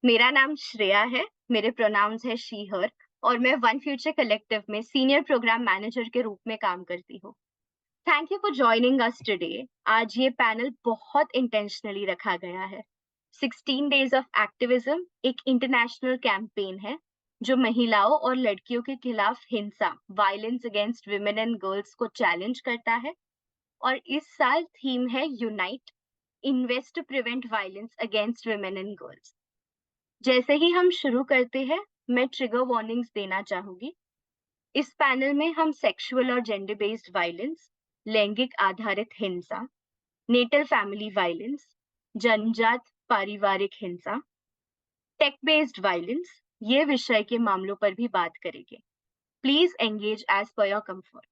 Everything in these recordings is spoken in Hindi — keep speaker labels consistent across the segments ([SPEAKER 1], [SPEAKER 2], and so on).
[SPEAKER 1] मेरा नाम श्रेया है, मेरे प्रोनाउंस है शी हर और मैं वन फ्यूचर कलेक्टिव में सीनियर प्रोग्राम मैनेजर के रूप में काम करती हूँ। Thank you for joining us today. आज ये पैनल बहुत इंटेंशनली रखा गया है। 16 डेज ऑफ एक्टिविज्म एक इंटरनेशनल कैंपेन है जो महिलाओं और लड़कियों के खिलाफ हिंसा, violence against women and girls को चैलेंज करता है। और इस साल थीम है unite, invest to prevent violence against women and girls. जैसे ही हम शुरू करते हैं, मैं ट्रिगर वार्निंग्स देना चाहूंगी। इस पैनल में हम सेक्सुअल और जेंडर बेस्ड वायलेंस, लैंगिक आधारित हिंसा, नेटल फैमिली वायलेंस, जनजात पारिवारिक हिंसा, टेक बेस्ड वायलेंस ये विषय के मामलों पर भी बात करेंगे। Please engage as per your comfort.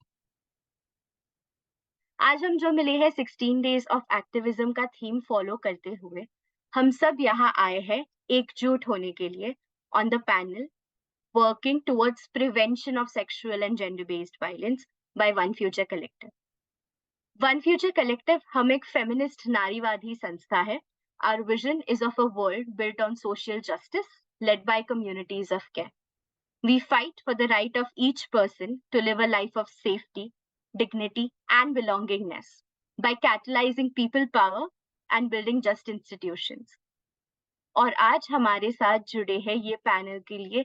[SPEAKER 1] आज हम जो मिले हैं 16 डेज ऑफ एक्टिविज्म का थीम फॉलो करते हुए, हम सब यहाँ आए हैं एकजुट होने के लिए on the panel working towards prevention of sexual and gender-based violence by One Future Collective. One Future Collective हम एक feminist नारीवादी संस्था है. Our vision is of a world built on social justice, led by communities of care. We fight for the right of each person to live a life of safety, dignity, and belongingness by catalyzing people power and building just institutions. और आज हमारे साथ जुड़े हैं ये पैनल के लिए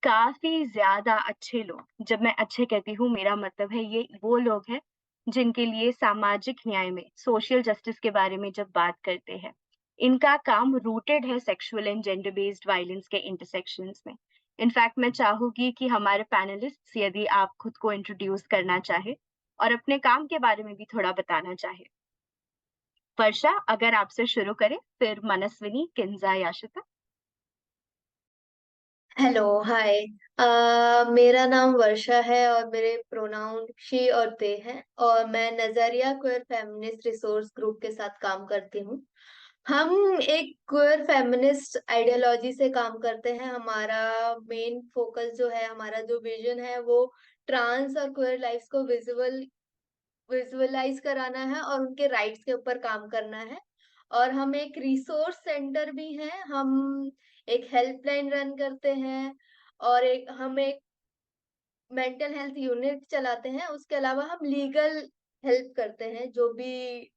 [SPEAKER 1] काफ़ी ज़्यादा अच्छे लोग। जब मैं अच्छे कहती हूँ, मेरा मतलब है ये वो लोग हैं जिनके लिए सामाजिक न्याय में, सोशल जस्टिस के बारे में जब बात करते हैं, इनका काम रूटेड है sexual and gender based violence के इंटरसेक्शंस में। इनफैक्ट मैं चाहूँगी कि हमारे पैनलिस्ट्स यदि आप खुद को इंट्रोड्यूस करना चाहें और अपने काम के बारे में भी थोड़ा बताना चाहें। वर्षा, अगर आपसे शुरू करें, फिर मनस्विनी, किंजा, याशिता।
[SPEAKER 2] Hello hi. मेरा नाम वर्षा है और मेरे प्रोनाउन शी और दे हैं और मैं नजरिया क्वेयर फेमिनिस्ट रिसोर्स ग्रुप के साथ काम करती हूँ। हम एक क्वेयर फेमिनिस्ट आइडियोलॉजी से काम करते हैं। हमारा मेन फोकस जो है, हमारा जो विजन है वो ट्रांस और क्वेयर लाइफ्स को विजुअलाइज कराना है और उनके राइट्स के ऊपर काम करना है। और हम एक रिसोर्स सेंटर भी हैं। हम एक हेल्पलाइन रन करते हैं और एक मेंटल हेल्थ यूनिट चलाते हैं। उसके अलावा हम लीगल हेल्प करते हैं। जो भी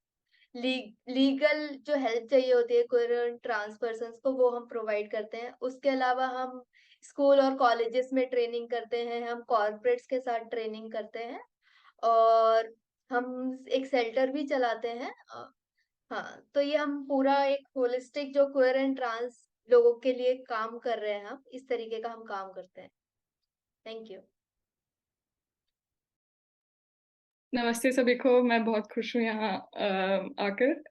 [SPEAKER 2] लीगल जो हेल्प चाहिए होती है कोई ट्रांस पर्सन्स को, वो हम प्रोवाइड करते हैं। उसके अलावा हम स्कूल और कॉलेजेस में ट्रेनिंग करते हैं, हम कॉर्पोरेट्स के साथ ट्रेनिंग करते हैं और हम एक शेल्टर भी चलाते हैं। हाँ, तो ये हम पूरा एक होलिस्टिक जो क्वेयर एंड ट्रांस लोगों के लिए काम कर रहे हैं, हम इस तरीके का हम काम करते हैं। Thank you.
[SPEAKER 3] नमस्ते सभी को। मैं बहुत खुश हूँ यहाँ आकर।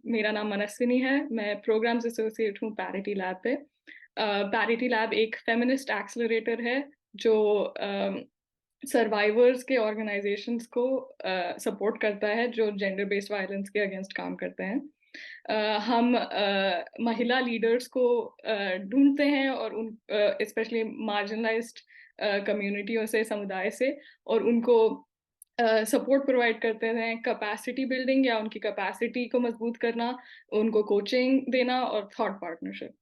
[SPEAKER 3] मेरा नाम मनस्विनी है। मैं प्रोग्राम्स एसोसिएट हूँ पैरिटी लैब पे। पैरिटी लैब एक फेमिनिस्ट एक्सेलरेटर है जो सर्वाइवर्स के ऑर्गेनाइजेशंस को सपोर्ट करता है जो जेंडर बेस्ड वायलेंस के अगेंस्ट काम करते हैं। हम महिला लीडर्स को ढूंढते हैं और उन स्पेशली मार्जिनलाइज्ड कम्युनिटियों से, समुदाय से, और उनको सपोर्ट प्रोवाइड करते हैं, कैपेसिटी बिल्डिंग या उनकी कैपेसिटी को मजबूत करना, उनको कोचिंग देना और थॉट पार्टनरशिप।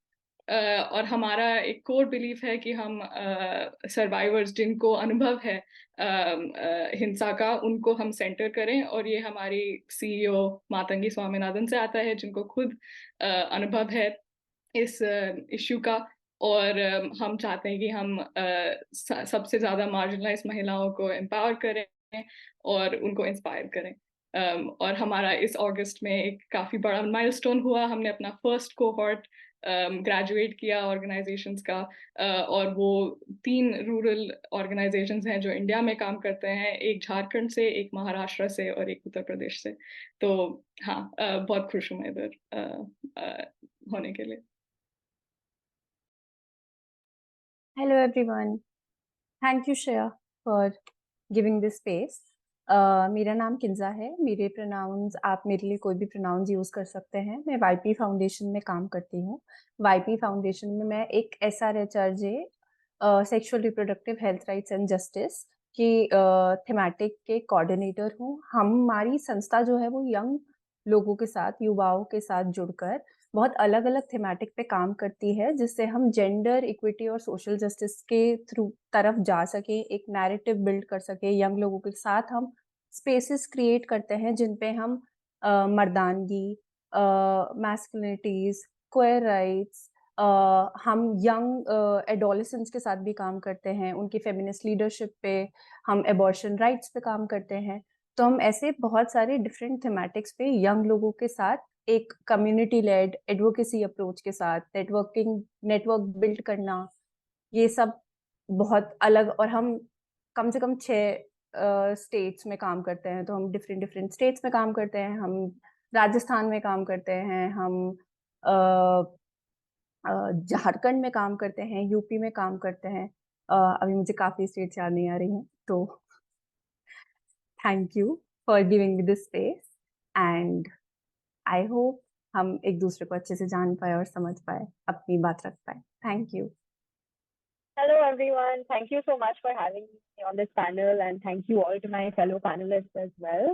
[SPEAKER 3] और हमारा एक कोर बिलीफ है कि हम सर्वाइवर्स जिनको अनुभव है हिंसा का, उनको हम सेंटर करें। और ये हमारी सीईओ मातंगी स्वामीनाथन से आता है, जिनको खुद अनुभव है इस इश्यू का। और हम चाहते हैं कि हम सबसे ज़्यादा मार्जिनलाइज महिलाओं को एम्पावर करें और उनको इंस्पायर करें। और हमारा इस अगस्त में एक काफ़ी बड़ा माइलस्टोन हुआ। हमने अपना फर्स्ट कोहॉर्ट ग्रेजुएट किया ऑर्गेनाइजेशंस का। और वो 3 रूरल ऑर्गेनाइजेशंस हैं जो इंडिया में काम करते हैं, एक झारखंड से, एक महाराष्ट्र से और एक उत्तर प्रदेश से। तो हाँ, बहुत खुश हूँ मैं इधर होने के लिए।
[SPEAKER 4] Hello everyone. Thank you Shreya for giving this space. मेरा नाम किंजा है। मेरे प्रोनाउंस, आप मेरे लिए कोई भी प्रोनाउंस यूज़ कर सकते हैं। मैं वाईपी फाउंडेशन में काम करती हूँ। वाईपी फाउंडेशन में मैं एक SRHRJ sexual reproductive health rights and justice की थीमेटिक के कोऑर्डिनेटर हूँ। हमारी संस्था जो है वो यंग लोगों के साथ, युवाओं के साथ जुड़कर बहुत अलग-अलग थीमेटिक पे काम करती है, जिससे हम जेंडर इक्विटी और सोशल जस्टिस के थ्रू तरफ जा सकें, एक नैरेटिव बिल्ड कर सकें। यंग लोगों के साथ हम स्पेसेस क्रिएट करते हैं जिन पे हम मर्दानगी, मैस्कुलिनिटीज़, क्वेयर राइट्स, हम यंग एडोलेसेंट्स के साथ भी काम करते हैं, उनकी फेमिनिस्ट लीडरशिप पे, हम एबॉर्शन राइट्स पे काम करते हैं। तो हम ऐसे बहुत सारे डिफरेंट थीमेटिक्स पे यंग लोगों के साथ एक कम्युनिटी लेड एडवोकेसी अप्रोच के साथ नेटवर्क बिल्ड करना, ये सब बहुत अलग। और हम कम से कम 6 स्टेट्स में काम करते हैं, तो हम डिफरेंट डिफरेंट स्टेट्स में काम करते हैं। हम राजस्थान में काम करते हैं, हम अ, झारखंड में काम करते हैं, यूपी में काम करते हैं। अभी मुझे काफ़ी स्टेट्स याद नहीं आ रही हैं, तो thank you for giving me this space and I hope हम एक दूसरे को अच्छे से जान पाए और समझ पाए, अपनी बात रख पाए। Thank you.
[SPEAKER 5] Hello, everyone. Thank you so much for having me on this panel, and thank you all to my fellow panelists as well.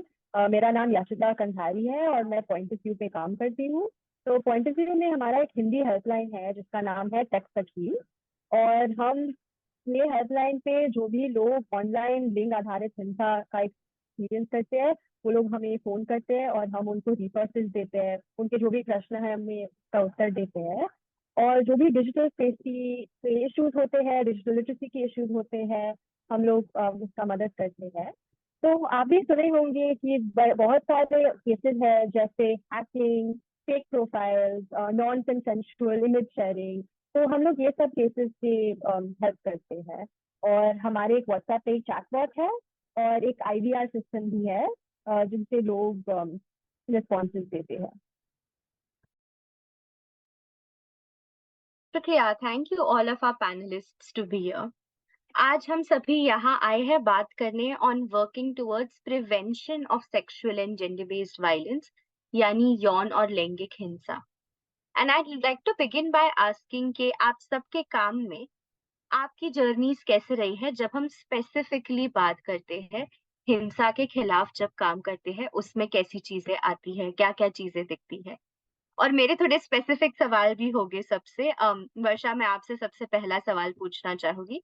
[SPEAKER 5] मेरा नाम याशिता कंधारी है और मैं पॉइंट ऑफ व्यू पे काम करती हूँ। तो पॉइंट ऑफ व्यू में हमारा एक हिंदी हेल्पलाइन है जिसका नाम है टेक सखी, और हम ये हेल्पलाइन पे जो भी लोग ऑनलाइन लिंग आधारित हिंसा का एक्सपीरियंस करते हैं, वो लोग हमें फ़ोन करते हैं और हम उनको रिसोर्सेज देते हैं, उनके जो भी प्रश्न है हमें उसका उत्तर देते हैं। और जो भी डिजिटल सेफ्टी के इश्यूज होते हैं, डिजिटल लिटरेसी के इश्यूज होते हैं, हम लोग उसका मदद करते हैं। तो आप भी सुने होंगे कि बहुत सारे केसेस हैं, जैसे hacking, fake profiles, non consensual image sharing. तो हम लोग ये सब केसेस की हेल्प करते हैं। और हमारे एक व्हाट्सएप पे एक चैटबॉट है और एक IVR सिस्टम भी है जिनसे लोग रिस्पॉन्सेज देते हैं।
[SPEAKER 1] शुक्रिया, thank you all of our panelists to be here. आज हम सभी यहाँ आए हैं बात करने on working towards prevention of sexual and gender based violence, यानी यौन और लैंगिक हिंसा। And I like to begin by asking कि आप सबके काम में आपकी जर्नीज कैसे रही है जब हम स्पेसिफिकली बात करते हैं हिंसा के खिलाफ, जब काम करते हैं उसमें कैसी चीजें आती हैं, क्या क्या चीजें दिखती है। और मेरे थोड़े स्पेसिफिक सवाल भी होंगे सबसे। वर्षा, मैं आपसे सबसे पहला सवाल पूछना चाहूंगी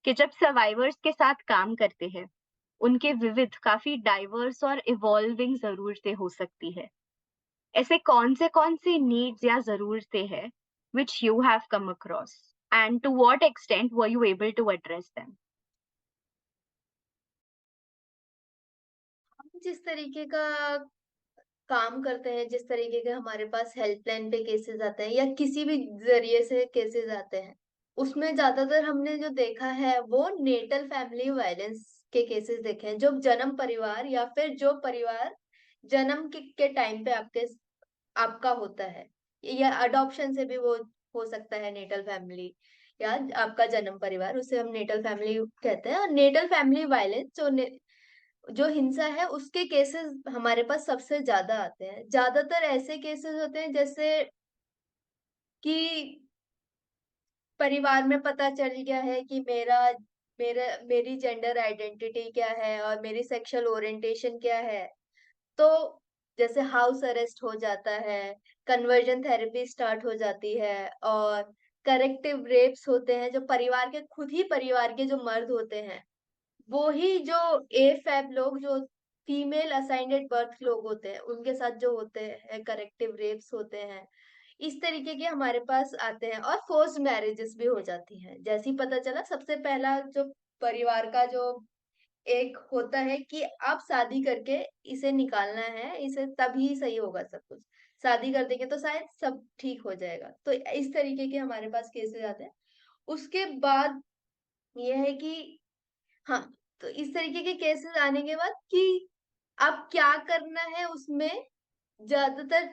[SPEAKER 1] कि जब सर्वाइवर्स के साथ काम करते हैं, उनके विविध, काफी डाइवर्स और इवॉल्विंग जरूरतें हो सकती है। ऐसे कौन से नीड्स या जरूरतें हैं which you have come across and to what extent were you able to address them?
[SPEAKER 2] हम जिस तरीके का काम करते हैं, जिस तरीके के हमारे पास हेल्पलाइन पे केसेस आते हैं या किसी भी जरिए से केसेस आते हैं, उसमें ज्यादातर हमने जो देखा है वो नेटल फैमिली वायलेंस के केसेस देखे हैं। जो जन्म परिवार या फिर जो परिवार जन्म के टाइम पे आपका होता है, या अडॉप्शन से भी वो हो सकता है नेटल फैमिली, या आपका जन्म परिवार, उसे हम नेटल फैमिली कहते हैं। और नेटल फैमिली वायलेंस जो हिंसा है उसके केसेस हमारे पास सबसे ज्यादा आते हैं। ज्यादातर ऐसे केसेस होते हैं जैसे कि परिवार में पता चल गया है कि मेरी जेंडर आइडेंटिटी क्या है और मेरी सेक्सुअल ओरिएंटेशन क्या है, तो जैसे हाउस अरेस्ट हो जाता है, कन्वर्जन थेरेपी स्टार्ट हो जाती है, और करेक्टिव रेप्स होते हैं। जो खुद ही परिवार के जो मर्द होते हैं, वो ही जो एफएब लोग, जो फीमेल असाइंड एट बर्थ लोग होते हैं, उनके साथ जो होते हैं करेक्टिव रेप्स होते हैं। इस तरीके के हमारे पास आते हैं। और फोर्स्ड मैरिजेस भी हो जाती हैं। जैसे ही पता चला, सबसे पहला जो परिवार का जो एक होता है कि आप शादी करके इसे निकालना है, इसे तभी सही होगा सब कुछ, शादी कर देंगे तो शायद सब ठीक हो जाएगा। तो इस तरीके के हमारे पास केसेस आते हैं। उसके बाद यह है कि हाँ, तो इस तरीके के केसेस आने के बाद कि अब क्या करना है उसमें, ज्यादातर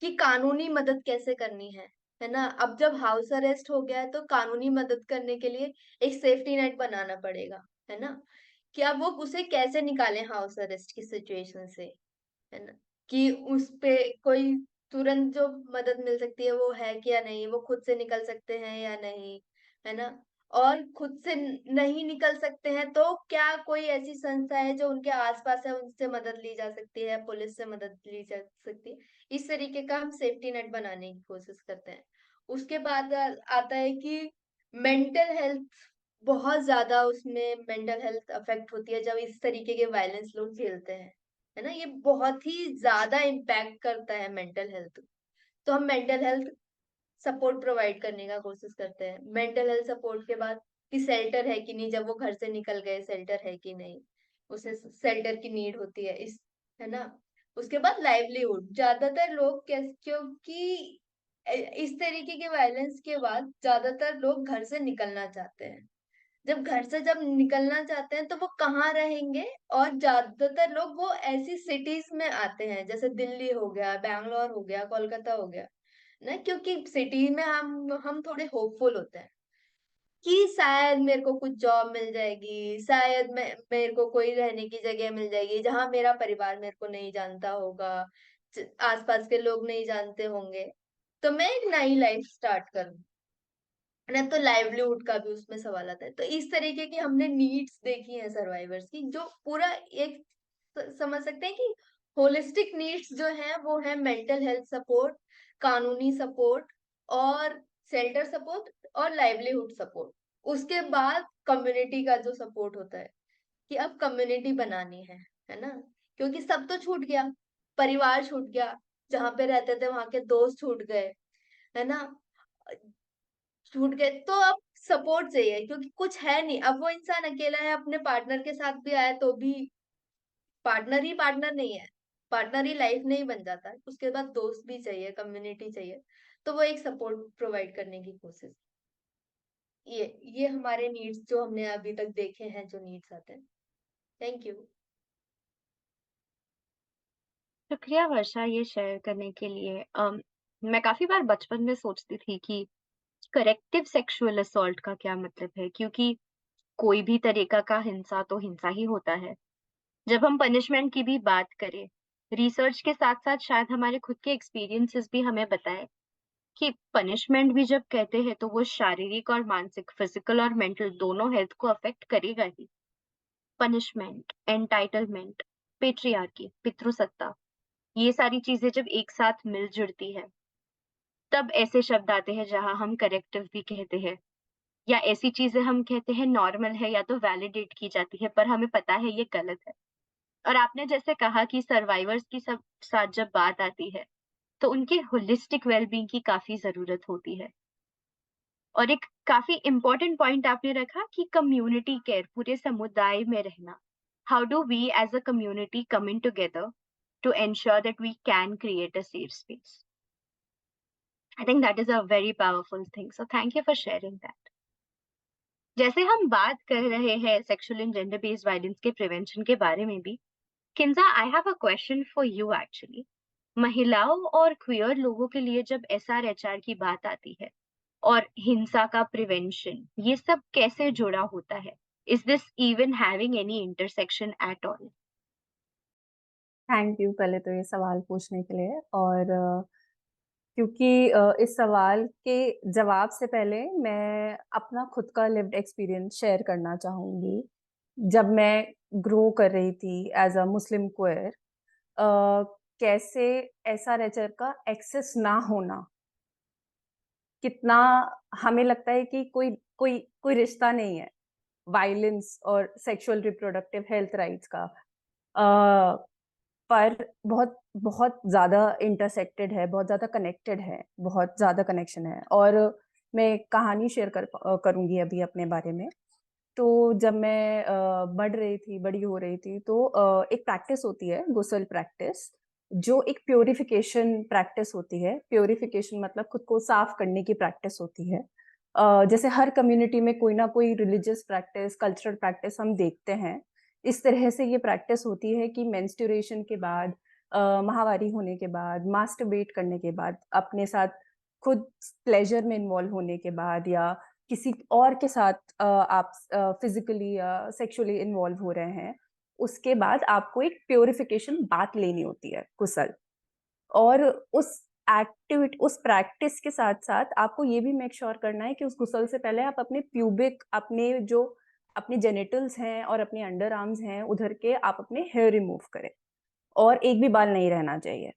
[SPEAKER 2] कि कानूनी मदद कैसे करनी है ना। अब जब हाउस अरेस्ट हो गया है तो कानूनी मदद करने के लिए एक सेफ्टी नेट बनाना पड़ेगा, है ना। कि अब वो उसे कैसे निकालें हाउस अरेस्ट की सिचुएशन से, है ना। कि उस पे कोई तुरंत जो मदद मिल सकती है वो है कि या नहीं, वो खुद से निकल सकते हैं या नहीं, है ना। और खुद से नहीं निकल सकते हैं तो क्या कोई ऐसी संस्था है जो उनके आसपास है, उनसे मदद ली जा सकती है, पुलिस से मदद ली जा सकती है। इस तरीके का हम सेफ्टी नेट बनाने की कोशिश करते हैं। उसके बाद आता है कि मेंटल हेल्थ, बहुत ज्यादा उसमें मेंटल हेल्थ अफेक्ट होती है जब इस तरीके के वायलेंस लोग झेलते हैं, है ना। ये बहुत ही ज्यादा इम्पैक्ट करता है मेंटल हेल्थ। तो हम मेंटल हेल्थ सपोर्ट प्रोवाइड करने का कोशिश करते हैं। मेंटल हेल्थ सपोर्ट के बाद कि शेल्टर है कि नहीं, जब वो घर से निकल गए शेल्टर है कि नहीं, उसे शेल्टर की नीड होती है, इस, है ना। उसके बाद लाइवलीहुड, ज्यादातर लोग क्योंकि इस तरीके के वायलेंस के बाद ज्यादातर लोग घर से निकलना चाहते हैं। जब निकलना चाहते हैं तो वो कहाँ रहेंगे, और ज्यादातर लोग वो ऐसी सिटीज में आते हैं जैसे दिल्ली हो गया, बैंगलोर हो गया, कोलकाता हो गया ना, क्योंकि सिटी में हम थोड़े होपफुल होते हैं कि शायद मेरे को कुछ जॉब मिल जाएगी, शायद मेरे को कोई रहने की जगह मिल जाएगी जहां मेरा परिवार मेरे को नहीं जानता होगा, आसपास के लोग नहीं जानते होंगे, तो मैं एक नई लाइफ स्टार्ट करूँ, है ना। तो लाइवलीहुड का भी उसमें सवाल आता है। तो इस तरीके की हमने नीड्स देखी है सर्वाइवर्स की, जो पूरा एक समझ सकते हैं कि होलिस्टिक नीड्स जो है वो है मेंटल हेल्थ सपोर्ट, कानूनी सपोर्ट, और शेल्टर सपोर्ट, और लाइवलीहुड सपोर्ट। उसके बाद कम्युनिटी का जो सपोर्ट होता है कि अब कम्युनिटी बनानी है ना। क्योंकि सब तो छूट गया, परिवार छूट गया, जहां पे रहते थे वहां के दोस्त छूट गए, है ना, छूट गए, तो अब सपोर्ट चाहिए क्योंकि कुछ है नहीं। अब वो इंसान अकेला है, अपने पार्टनर के साथ भी आया तो भी पार्टनर ही पार्टनर नहीं है, पार्टनर ही लाइफ नहीं बन जाता। उसके बाद दोस्त भी चाहिए, कम्युनिटी चाहिए, तो वो एक सपोर्ट प्रोवाइड करने की कोशिश। ये हमारे नीड्स जो हमने अभी तक देखे हैं, जो नीड्स आते हैं। Thank you.
[SPEAKER 1] शुक्रिया वर्षा ये शेयर करने के लिए। मैं काफी बार बचपन में सोचती थी कि करेक्टिव सेक्सुअल असॉल्ट का क्या मतलब है, क्योंकि कोई भी तरीका का हिंसा तो हिंसा ही होता है। जब हम पनिशमेंट की भी बात करें, रिसर्च के साथ साथ शायद हमारे खुद के एक्सपीरियंसेस भी हमें बताए कि पनिशमेंट भी जब कहते हैं तो वो शारीरिक और मानसिक, फिजिकल और मेंटल दोनों हेल्थ को अफेक्ट करेगा ही। पनिशमेंट, एंटाइटलमेंट, पेट्रियार्की, पितृसत्ता, ये सारी चीजें जब एक साथ मिल जुड़ती है, तब ऐसे शब्द आते हैं जहां हम करेक्टिव भी कहते हैं, या ऐसी चीजें हम कहते हैं नॉर्मल है या तो वैलिडेट की जाती है, पर हमें पता है ये गलत है। और आपने जैसे कहा कि सर्वाइवर्स की सब साथ जब बात आती है तो उनके होलिस्टिक वेलबींग की काफी जरूरत होती है। और एक काफी इम्पोर्टेंट पॉइंट आपने रखा कि कम्युनिटी केयर, पूरे समुदाय में रहना। How do we as a community come in together to ensure that we can create a safe space? I think that is a very powerful thing, so thank you for sharing that. जैसे हम बात कर रहे हैं sexual and gender based violence के प्रिवेंशन के बारे में भी, Kinja I have a question for you actually. महिलाओं और क्वियर लोगों के लिए जब एसआरएचआर की बात आती है और हिंसा का प्रिवेंशन, ये सब कैसे जुड़ा होता है? Is this even having any intersection at all?
[SPEAKER 4] Thank you पहले तो ये सवाल पूछने के लिए। और क्योंकि इस सवाल के जवाब से पहले मैं अपना खुद का लिव्ड एक्सपीरियंस शेयर करना चाहूँगी। जब मैं ग्रो कर रही थी एज अ मुस्लिम क्वेयर, कैसे एसआरएचआर का एक्सेस ना होना, कितना हमें लगता है कि कोई कोई कोई रिश्ता नहीं है वायलेंस और सेक्सुअल रिप्रोडक्टिव हेल्थ राइट्स का, पर बहुत बहुत ज़्यादा इंटरसेक्टेड है, बहुत ज़्यादा कनेक्टेड है, बहुत ज़्यादा कनेक्शन है। और मैं कहानी शेयर करूँगी अभी अपने बारे में। तो जब मैं बड़ी हो रही थी, तो एक प्रैक्टिस होती है गुसल प्रैक्टिस, जो एक प्योरिफिकेशन प्रैक्टिस होती है। प्योरिफिकेशन मतलब खुद को साफ करने की प्रैक्टिस होती है। जैसे हर कम्युनिटी में कोई ना कोई रिलीजियस प्रैक्टिस, कल्चरल प्रैक्टिस हम देखते हैं। इस तरह से ये प्रैक्टिस होती है कि मेंस्ट्रुएशन के बाद, माहवारी होने के बाद, मास्टरबेट करने के बाद, अपने साथ खुद प्लेजर में इन्वॉल्व होने के बाद, या किसी और के साथ आप फिजिकली या सेक्सुअली इन्वॉल्व हो रहे हैं, उसके बाद आपको एक प्योरिफिकेशन बात लेनी होती है, गुसल। और उस एक्टिविटी, उस प्रैक्टिस के साथ साथ आपको ये भी मेक श्योर करना है कि उस गुसल से पहले आप अपने प्यूबिक, अपने जेनिटल्स हैं और अपने अंडर आर्म्स हैं उधर के, आप अपने हेयर रिमूव करें और एक भी बाल नहीं रहना चाहिए।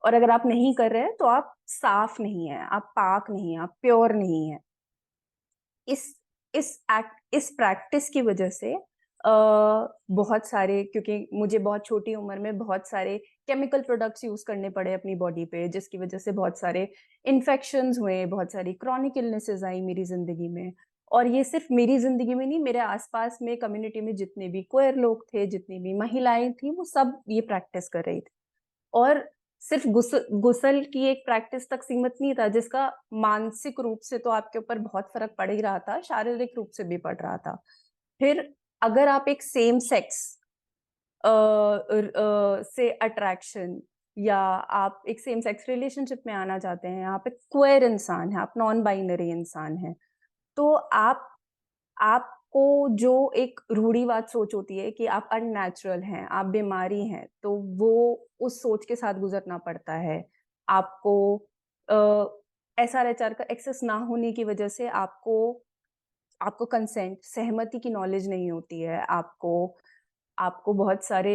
[SPEAKER 4] और अगर आप नहीं कर रहे हैं तो आप साफ नहीं है, आप पाक नहीं है, आप प्योर नहीं है। इस प्रैक्टिस की वजह से बहुत सारे, क्योंकि मुझे बहुत छोटी उम्र में बहुत सारे केमिकल प्रोडक्ट्स यूज करने पड़े अपनी बॉडी पे, जिसकी वजह से बहुत सारे इन्फेक्शंस हुए, बहुत सारी क्रॉनिक इलनेसेस आई मेरी जिंदगी में। और ये सिर्फ मेरी जिंदगी में नहीं, मेरे आसपास में कम्युनिटी में जितने भी क्वेयर लोग थे, जितनी भी महिलाएं थी, वो सब ये प्रैक्टिस कर रही थी। और सिर्फ गुसल की एक प्रैक्टिस तक सीमित नहीं था, जिसका मानसिक रूप से तो आपके ऊपर बहुत फर्क पड़ ही रहा था, शारीरिक रूप से भी पड़ रहा था। फिर अगर आप एक सेम सेक्स से अट्रैक्शन, या आप एक सेम सेक्स रिलेशनशिप में आना चाहते हैं, आप एक क्वेयर इंसान है, आप नॉन बाइनरी इंसान है, तो आपको जो एक रूढ़िवाद सोच होती है कि आप अननेचुरल हैं, आप बीमारी हैं, तो वो उस सोच के साथ गुजरना पड़ता है। आपको SRHR का एक्सेस ना होने की वजह से आपको कंसेंट, सहमति की नॉलेज नहीं होती है। आपको बहुत सारे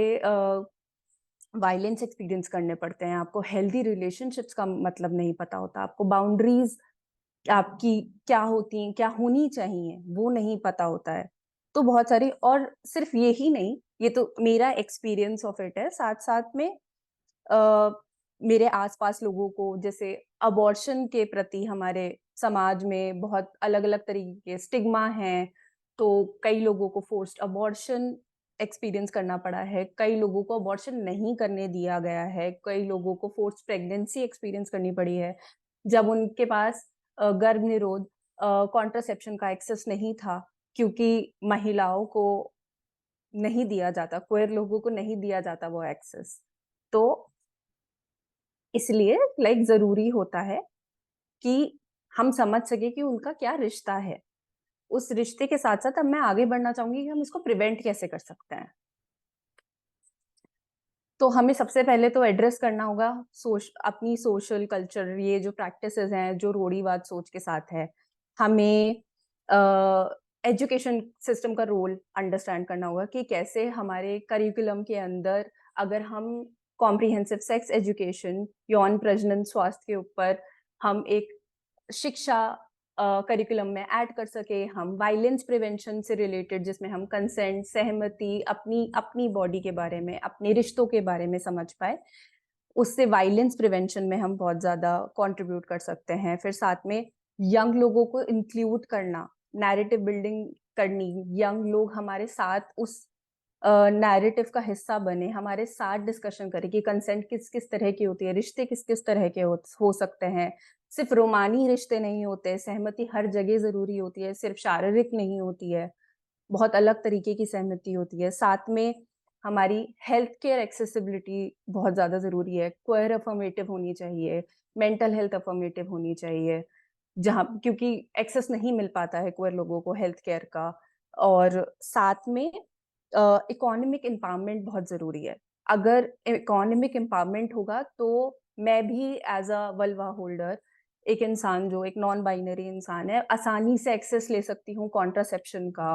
[SPEAKER 4] वायलेंस एक्सपीरियंस करने पड़ते हैं, आपको हेल्दी रिलेशनशिप्स का मतलब नहीं पता होता, आपको बाउंड्रीज आपकी क्या होती हैं, क्या होनी चाहिए, वो नहीं पता होता है। तो बहुत सारी, और सिर्फ ये ही नहीं, ये तो मेरा एक्सपीरियंस ऑफ इट है, साथ साथ में मेरे आसपास लोगों को, जैसे अबॉर्शन के प्रति हमारे समाज में बहुत अलग अलग तरीके के स्टिग्मा हैं, तो कई लोगों को फोर्स्ड अबॉर्शन एक्सपीरियंस करना पड़ा है, कई लोगों को अबॉर्शन नहीं करने दिया गया है, कई लोगों को फोर्स्ड प्रेगनेंसी एक्सपीरियंस करनी पड़ी है, जब उनके पास गर्भ निरोध कॉन्ट्रासेप्शन का एक्सेस नहीं था, क्योंकि महिलाओं को नहीं दिया जाता, क्वेयर लोगों को नहीं दिया जाता वो एक्सेस। तो इसलिए जरूरी होता है कि हम समझ सके कि उनका क्या रिश्ता है। उस रिश्ते के साथ साथ अब मैं आगे बढ़ना चाहूंगी कि हम इसको प्रिवेंट कैसे कर सकते हैं। तो हमें सबसे पहले तो एड्रेस करना होगा अपनी सोशल कल्चर, ये जो प्रैक्टिसेस हैं जो रूढ़िवाद सोच के साथ है। हमें एजुकेशन सिस्टम का रोल अंडरस्टैंड करना होगा कि कैसे हमारे करिकुलम के अंदर, अगर हम कॉम्प्रिहेंसिव सेक्स एजुकेशन, यौन प्रजनन स्वास्थ्य के ऊपर हम एक शिक्षा करिकुलम में ऐड कर सके, हम वायलेंस प्रिवेंशन से रिलेटेड, जिसमें हम कंसेंट, सहमति, अपनी बॉडी के बारे में, अपने रिश्तों के बारे में समझ पाए, उससे वायलेंस प्रिवेंशन में हम बहुत ज्यादा कंट्रीब्यूट कर सकते हैं। फिर साथ में यंग लोगों को इंक्लूड करना, नैरेटिव बिल्डिंग करनी, यंग लोग हमारे साथ उस नैरेटिव का हिस्सा बने, हमारे साथ डिस्कशन करें कि कंसेंट किस किस तरह की होती है, रिश्ते किस किस तरह के हो सकते हैं, सिर्फ रोमानी रिश्ते नहीं होते, सहमति हर जगह जरूरी होती है, सिर्फ शारीरिक नहीं होती है, बहुत अलग तरीके की सहमति होती है। साथ में हमारी हेल्थ केयर एक्सेसिबिलिटी बहुत ज्यादा जरूरी है, क्वेयर अफर्मेटिव होनी चाहिए, मेंटल हेल्थ अफर्मेटिव होनी चाहिए, जहाँ क्योंकि एक्सेस नहीं मिल पाता है क्वेयर लोगों को हेल्थ केयर का। और साथ में इकोनॉमिक एम्पावरमेंट बहुत जरूरी है। अगर इकोनॉमिक एम्पावरमेंट होगा तो मैं भी एज अ वल्वा होल्डर, एक इंसान जो एक नॉन बाइनरी इंसान है, आसानी से एक्सेस ले सकती हूँ कॉन्ट्रासेप्शन का,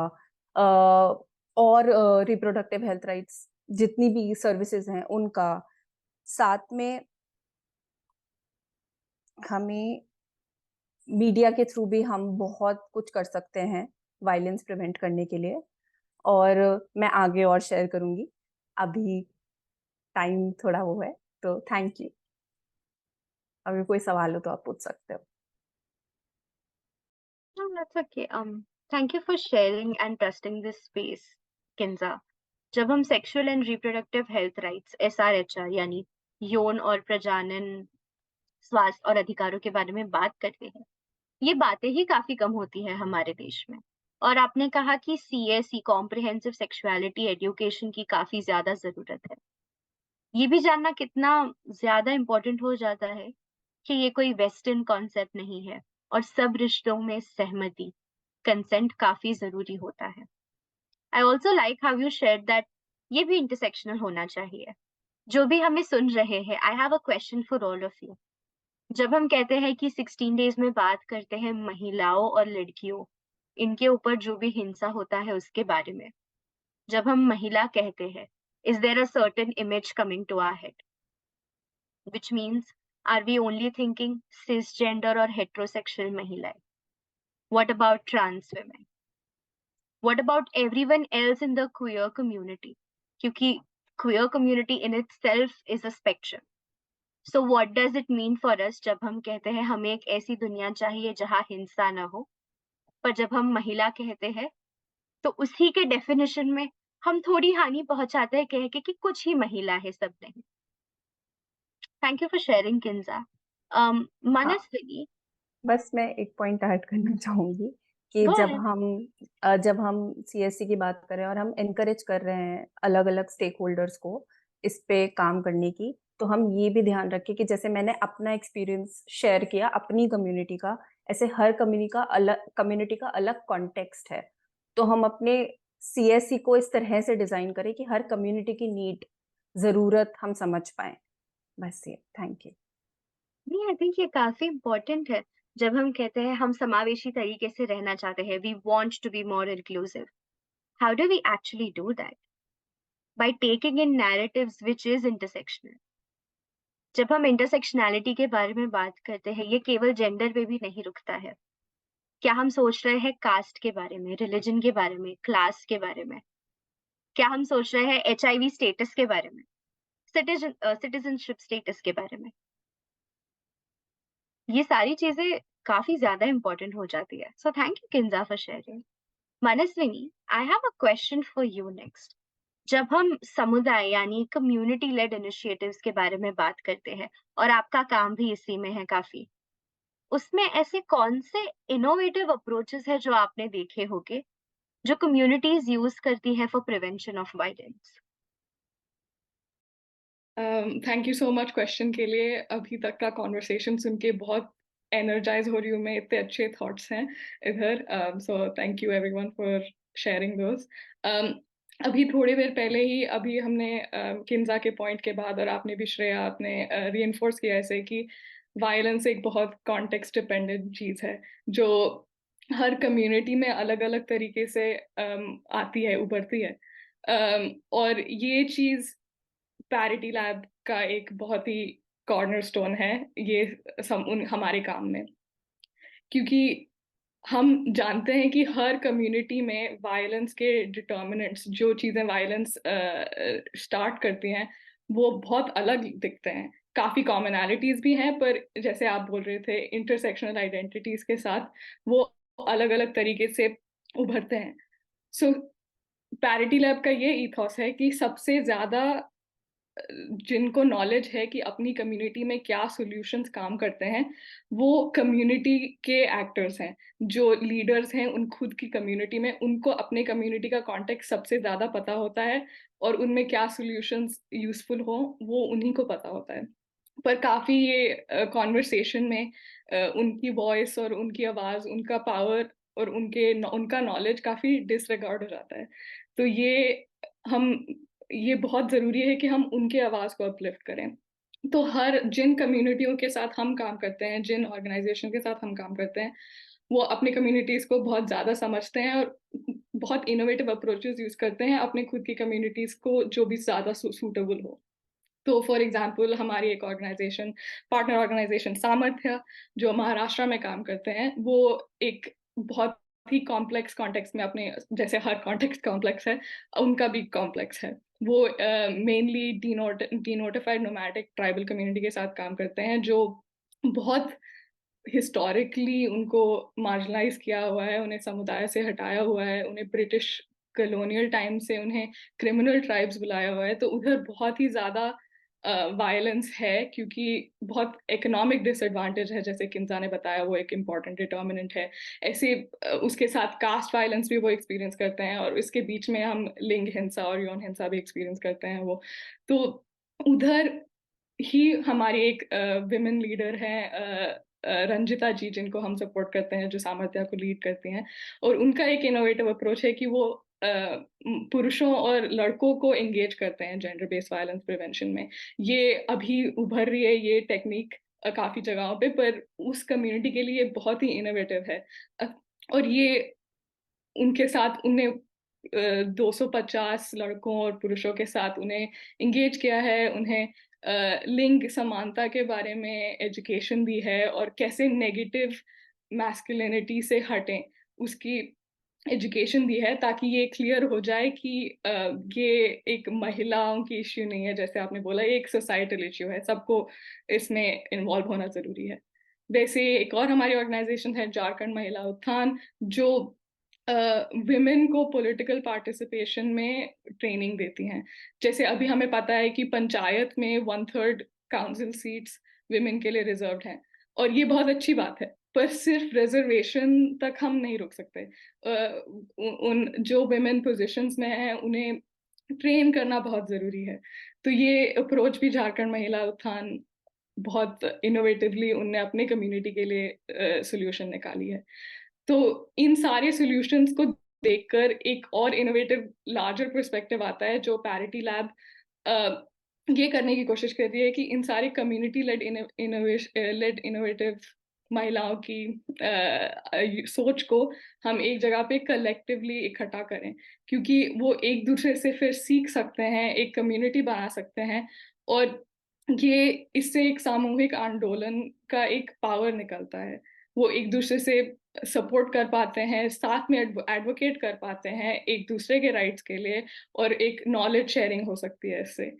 [SPEAKER 4] और रिप्रोडक्टिव हेल्थ राइट्स जितनी भी सर्विसेज हैं उनका। साथ में हमें मीडिया के थ्रू भी हम बहुत कुछ कर सकते हैं वायलेंस प्रिवेंट करने के लिए, और मैं आगे और शेयर करूंगी, अभी टाइम थोड़ा वो है। तो थैंक यू। अगर कोई सवाल हो तो आप पूछ सकते हो।
[SPEAKER 1] No, that's okay. Thank you for sharing and trusting this space, Kinza. जब हम sexual and reproductive health rights SRHR यानी यौन और प्रजनन स्वास्थ्य और अधिकारों के बारे में बात करते हैं, ये बातें ही काफी कम होती है हमारे देश में। और आपने कहा कि CSE कॉम्प्रिहेंसिव सेक्सुअलिटी एजुकेशन की काफी ज्यादा जरूरत है। ये भी जानना कितना ज्यादा इम्पोर्टेंट हो जाता है कि ये कोई वेस्टर्न कॉन्सेप्ट नहीं है और सब रिश्तों में सहमति, कंसेंट काफी जरूरी होता है। I also like how you share that ये भी इंटरसेक्शनल होना चाहिए। जो भी हमें सुन रहे हैं, आई have a question for all of you. जब हम कहते हैं कि 16 डेज में बात करते हैं महिलाओं और लड़कियों, इनके ऊपर जो भी हिंसा होता है उसके बारे में। जब हम महिला कहते हैं, is there a certain image coming to our head? Which means, are we only thinking cisgender or heterosexual महिलाएं? What about trans women? What about everyone else in the queer community? क्योंकि queer community in itself is a spectrum. So what does it mean for us जब हम कहते हैं हमें एक ऐसी दुनिया चाहिए जहां हिंसा ना हो, पर जब हम महिला कहते हैं तो उसी के डेफिनेशन में हम थोड़ी हानि पहुंचाते हैं कह के कि कुछ ही महिला है, सब नहीं। Thank you for sharing Kinza.
[SPEAKER 4] हाँ,
[SPEAKER 1] मनस्विनी,
[SPEAKER 4] बस मैं एक पॉइंट ऐड करना चाहूंगी कि
[SPEAKER 1] गो
[SPEAKER 4] जब
[SPEAKER 1] अहेड।
[SPEAKER 4] हम सीएससी की बात कर रहे हैं और हम एनकरेज कर रहे हैं अलग अलग स्टेक होल्डर्स को इस पे काम करने की, तो हम ये भी ध्यान रखें कि जैसे मैंने अपना एक्सपीरियंस शेयर किया अपनी कम्युनिटी का, ऐसे हर कम्युनिटी का अलग कॉन्टेक्स्ट है। तो हम अपने सीएससी को इस तरह से डिजाइन करें कि हर कम्युनिटी की नीड, जरूरत हम समझ पाए। बस ये, थैंक यू।
[SPEAKER 1] नहीं, आई थिंक ये काफी इम्पोर्टेंट है। जब हम कहते हैं हम समावेशी तरीके से रहना चाहते हैं, we want to be more inclusive, how do we actually do that? By taking in narratives which is intersectional. जब हम इंटरसेक्शनैलिटी के बारे में बात करते हैं, ये केवल जेंडर पे भी नहीं रुकता है। क्या हम सोच रहे हैं कास्ट के बारे में, रिलीजन के बारे में, क्लास के बारे में? क्या हम सोच रहे हैं एचआईवी स्टेटस के बारे में, सिटीजनशिप स्टेटस के बारे में? ये सारी चीजें काफी ज्यादा इंपॉर्टेंट हो जाती है। So thank you Kinza for sharing. Manasvini, I have a question for you next. जब हम समुदाय यानी कम्युनिटी लेड इनिशिएटिव्स के बारे में बात करते हैं, और आपका काम भी इसी में है काफी, उसमें ऐसे कौन से इनोवेटिव अप्रोचेस है जो आपने देखे होंगे जो कम्युनिटीज यूज करती है for prevention of violence?
[SPEAKER 3] Thank you so much question के लिए। अभी तक का कॉन्वर्सेशन सुन के बहुत एनर्जाइज हो रही हूँ मैं, इतने अच्छे थॉट्स हैं इधर। So thank you everyone for sharing those. अभी थोड़ी देर पहले ही अभी हमने किंजा के पॉइंट के बाद, और आपने भी श्रेया, आपने रीइंफोर्स किया ऐसे कि वायलेंस एक बहुत कॉन्टेक्स्ट डिपेंडेंट चीज़ है जो हर कम्युनिटी में अलग अलग तरीके से आती है, उभरती है। और ये चीज़ पैरिटी लैब का एक बहुत ही कॉर्नरस्टोन है ये हमारे काम में, क्योंकि हम जानते हैं कि हर कम्युनिटी में वायलेंस के डिटर्मिनेंट्स, जो चीज़ें वायलेंस स्टार्ट करती हैं, वो बहुत अलग दिखते हैं। काफ़ी कॉमनैलिटीज़ भी हैं, पर जैसे आप बोल रहे थे इंटरसेक्शनल आइडेंटिटीज़ के साथ वो अलग अलग तरीके से उभरते हैं। सो पैरिटी लैब का ये ईथॉस है कि सबसे ज़्यादा जिनको नॉलेज है कि अपनी कम्युनिटी में क्या सॉल्यूशंस काम करते हैं, वो कम्युनिटी के एक्टर्स हैं, जो लीडर्स हैं उन खुद की कम्युनिटी में, उनको अपने कम्युनिटी का कॉन्टेक्स्ट सबसे ज़्यादा पता होता है और उनमें क्या सॉल्यूशंस यूजफुल हो वो उन्हीं को पता होता है। पर काफ़ी ये कॉन्वर्सेशन में उनकी वॉइस और उनकी आवाज़, उनका पावर और उनका नॉलेज काफ़ी डिसरिगार्ड हो जाता है। तो ये बहुत ज़रूरी है कि हम उनके आवाज़ को अपलिफ्ट करें। तो जिन कम्युनिटियों के साथ हम काम करते हैं, जिन ऑर्गेनाइजेशन के साथ हम काम करते हैं, वो अपनी कम्युनिटीज़ को बहुत ज़्यादा समझते हैं और बहुत इनोवेटिव अप्रोचेस यूज़ करते हैं अपने खुद की कम्युनिटीज़ को जो भी ज़्यादा सूटेबल हो। तो फॉर एग्जांपल हमारी एक ऑर्गेनाइजेशन, पार्टनर ऑर्गेनाइजेशन सामर्थ्य, जो महाराष्ट्र में काम करते हैं, वो एक बहुत ही कॉम्प्लेक्स कॉन्टेक्स्ट में, अपने जैसे हर कॉन्टेक्स्ट कॉम्प्लेक्स है, उनका भी कॉम्प्लेक्स है। वो mainly denotified nomadic tribal community के साथ काम करते हैं, जो बहुत हिस्टोरिकली उनको मार्जिनलाइज किया हुआ है, उन्हें समुदाय से हटाया हुआ है, उन्हें ब्रिटिश कॉलोनियल टाइम से उन्हें क्रिमिनल ट्राइब्स बुलाया हुआ है। तो उधर बहुत ही ज़्यादा वायलेंस है, क्योंकि बहुत इकोनॉमिक डिसएडवांटेज है, जैसे किंजा ने बताया, वो एक इम्पॉर्टेंट डिटर्मिनेंट है। ऐसे उसके साथ कास्ट वायलेंस भी वो एक्सपीरियंस करते हैं, और इसके बीच में हम लिंग हिंसा और यौन हिंसा भी एक्सपीरियंस करते हैं वो। तो उधर ही हमारी एक विमेन लीडर हैं, रंजिता जी, जिनको हम सपोर्ट करते हैं, जो सामर्थ्य को लीड करती हैं, और उनका एक इनोवेटिव अप्रोच है कि वो पुरुषों और लड़कों को एंगेज करते हैं जेंडर बेस्ड वायलेंस प्रिवेंशन में। ये अभी उभर रही है ये टेक्निक, काफ़ी जगहों पे, पर उस कम्युनिटी के लिए बहुत ही इनोवेटिव है। और ये उनके साथ उन्हें 250 लड़कों और पुरुषों के साथ उन्हें इंगेज किया है, उन्हें लिंग समानता के बारे में एजुकेशन दी है और कैसे नेगेटिव मैस्कुलिनिटी से हटें उसकी एजुकेशन दी है, ताकि ये क्लियर हो जाए कि ये एक महिलाओं की इश्यू नहीं है, जैसे आपने बोला, ये एक सोसाइटल इश्यू है, सबको इसमें इन्वॉल्व होना ज़रूरी है। वैसे एक और हमारी ऑर्गेनाइजेशन है झारखंड महिला उत्थान, जो विमेन को पॉलिटिकल पार्टिसिपेशन में ट्रेनिंग देती हैं। जैसे अभी हमें पता है कि पंचायत में 1/3 काउंसिल सीट्स विमेन के लिए रिजर्व्ड हैं, और ये बहुत अच्छी बात है, पर सिर्फ रिजर्वेशन तक हम नहीं रुक सकते। उन जो विमेन पोजीशंस में हैं उन्हें ट्रेन करना बहुत ज़रूरी है। तो ये अप्रोच भी झारखंड महिला उत्थान बहुत इनोवेटिवली उनने अपने कम्युनिटी के लिए सॉल्यूशन निकाली है। तो इन सारे सॉल्यूशंस को देखकर एक और इनोवेटिव लार्जर पर्सपेक्टिव आता है, जो पैरिटी लैब ये करने की कोशिश करती है कि इन सारे कम्युनिटी लेड इनोवेटिव महिलाओं की सोच को हम एक जगह पे कलेक्टिवली इकट्ठा करें, क्योंकि वो एक दूसरे से फिर सीख सकते हैं, एक कम्युनिटी बना सकते हैं, और ये इससे एक सामूहिक आंदोलन का एक पावर निकलता है। वो एक दूसरे से सपोर्ट कर पाते हैं, साथ में एडवोकेट कर पाते हैं एक दूसरे के राइट्स के लिए, और एक नॉलेज शेयरिंग हो सकती है इससे।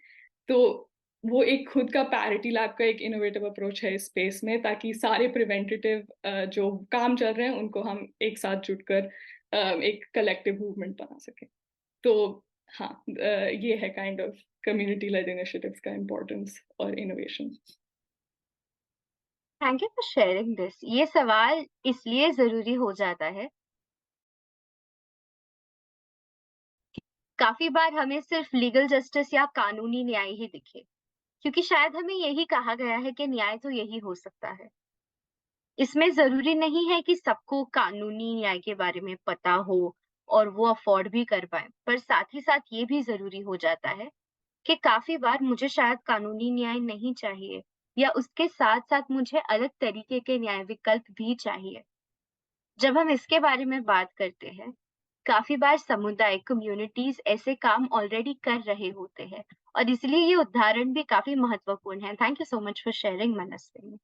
[SPEAKER 3] तो वो एक खुद का पैरिटी लैब का एक इनोवेटिव अप्रोच है इस स्पेस में, ताकि सारे प्रिवेंटिव जो काम चल रहे हैं उनको हम एक साथ जुटकर एक कलेक्टिव मूवमेंट बना सकें। तो हाँ, ये है kind of community lead initiatives का इम्पोर्टेंस और innovation.
[SPEAKER 1] Thank you for sharing this. ये सवाल इसलिए जरूरी हो जाता है, काफी बार हमें सिर्फ लीगल जस्टिस या कानूनी न्याय ही दिखे, क्योंकि शायद हमें यही कहा गया है कि न्याय तो यही हो सकता है। इसमें जरूरी नहीं है कि सबको कानूनी न्याय के बारे में पता हो और वो अफोर्ड भी कर पाए, पर साथ ही साथ ये भी जरूरी हो जाता है कि काफी बार मुझे शायद कानूनी न्याय नहीं चाहिए, या उसके साथ साथ मुझे अलग तरीके के न्याय विकल्प भी चाहिए। जब हम इसके बारे में बात करते हैं, काफी बार समुदाय कम्युनिटीज ऐसे काम ऑलरेडी कर रहे होते हैं, और इसलिए ये उदाहरण भी काफी महत्वपूर्ण है। Thank you so much for sharing, Manasvini.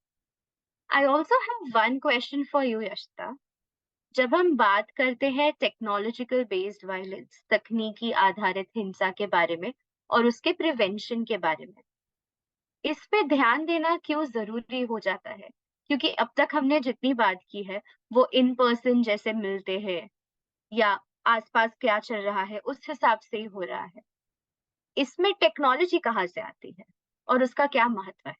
[SPEAKER 1] I also have one question for you, Yashita. जब हम बात करते हैं टेक्नोलॉजिकल बेस्ड वायलेंस, तकनीकी आधारित हिंसा के बारे में और उसके प्रिवेंशन के बारे में, इस पे ध्यान देना क्यों जरूरी हो जाता है? क्योंकि अब तक हमने जितनी बात की है वो इन पर्सन जैसे मिलते हैं या आसपास क्या चल रहा है उस हिसाब से ही हो रहा है। इसमें टेक्नोलॉजी कहाँ से आती है और उसका क्या महत्व है?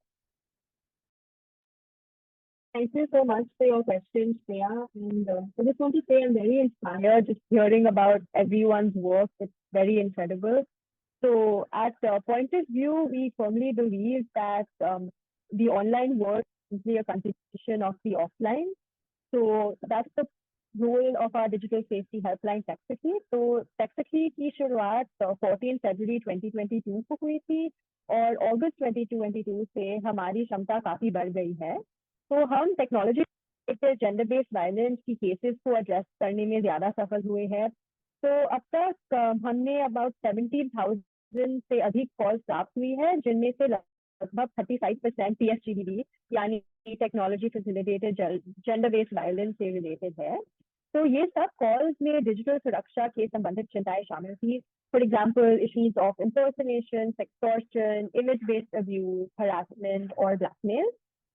[SPEAKER 5] Thank you so much for your questions, Priya. And I just want to say I'm very inspired just hearing about everyone's work. It's very incredible. So at Point of View, we firmly believe that the online world is simply a continuation of the offline. So that's the role of our digital safety helpline Textly. So Textly की शुरुआत 14 फरवरी 2022 को हुई थी, और अगस्त 2022 से हमारी क्षमता काफी बढ़ गई है। तो हम टेक्नोलॉजी जेंडर बेस्ड वायलेंस की केसेस को एड्रेस करने में ज्यादा सफल हुए हैं। तो अब तक हमने अबाउट 17,000 से अधिक कॉल्स प्राप्त हुई है, जिनमें से लगभग 35% TFGDD यानी technology facilitated gender based violence से रिलेटेड है। तो ये सब कॉल्स में डिजिटल सुरक्षा के संबंधित चिंताएं शामिल थी। For example issues of impersonation, sextortion, image based abuse, harassment और ब्लैकमेल।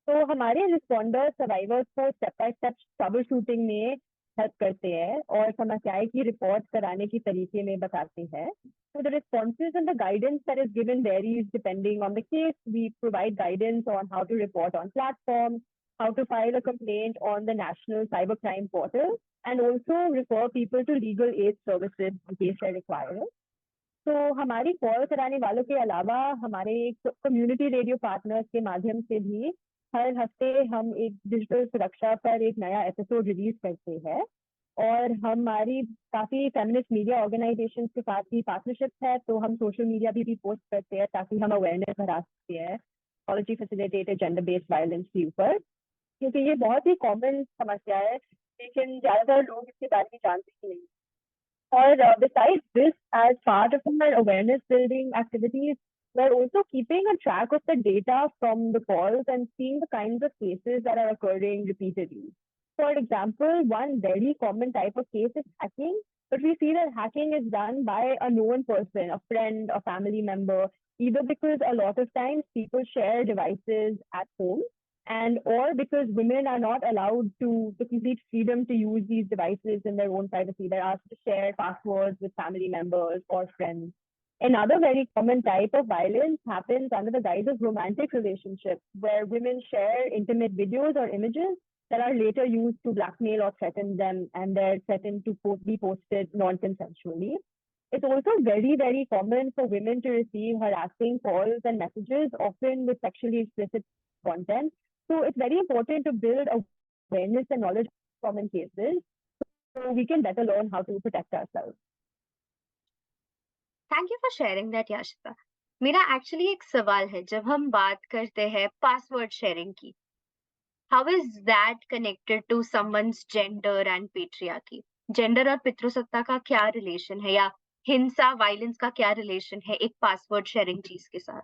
[SPEAKER 5] तो हमारे रिस्पॉन्डर सर्वाइवर्स को step by step trouble shooting में हेल्प करते हैं और समस्याएं की रिपोर्ट कराने की तरीके में बताते हैं। So the responses and the guidance that is given varies depending on the case. We provide guidance on how to report on platforms, how to file a complaint on the National Cybercrime Portal, and also refer people to legal aid services in case they require it. तो हमारी कॉल कराने वालों के अलावा हमारे कम्युनिटी रेडियो पार्टनर्स के माध्यम से भी हर हफ्ते हम एक डिजिटल सुरक्षा पर एक नया एपिसोड रिलीज करते हैं, और हमारी काफी फेमिनिस्ट मीडिया ऑर्गेनाइजेशन के साथ ही पार्टनरशिप है। तो हम सोशल मीडिया भी पोस्ट करते हैं ताकि हम अवेयरनेस बढ़ा सकते हैं। Technology facilitated gender based violence के ऊपर, क्योंकि ये बहुत ही कॉमन समस्या है, लेकिन ज्यादातर लोग इसके बारे में जानते ही नहीं। और besides this, as part of our awareness building activities, we're also keeping a track of the data from the calls and seeing the kinds of cases that are occurring repeatedly. For example, one very common type of case is hacking, but we see that hacking is done by a known person, a friend, a family member, either because a lot of times people share devices at home, and or because women are not allowed to the complete freedom to use these devices in their own privacy. They're asked to share passwords with family members or friends. Another very common type of violence happens under the guise of romantic relationships, where women share intimate videos or images that are later used to blackmail or threaten them, and they're threatened to be posted non-consensually. It's also very, very common for women to receive harassing calls and messages, often with sexually explicit content. So it's very important to build awareness and knowledge of common cases so we can better learn how to protect ourselves.
[SPEAKER 1] Thank you for sharing that Yashita. मेरा एक्चुअली एक सवाल है, जब हम बात करते हैं पासवर्ड शेयरिंग की, how is that connected to someone's gender and patriarchy? Gender और पितृसत्ता का क्या रिलेशन है, या हिंसा वायलेंस का क्या रिलेशन है एक पासवर्ड शेयरिंग चीज के साथ?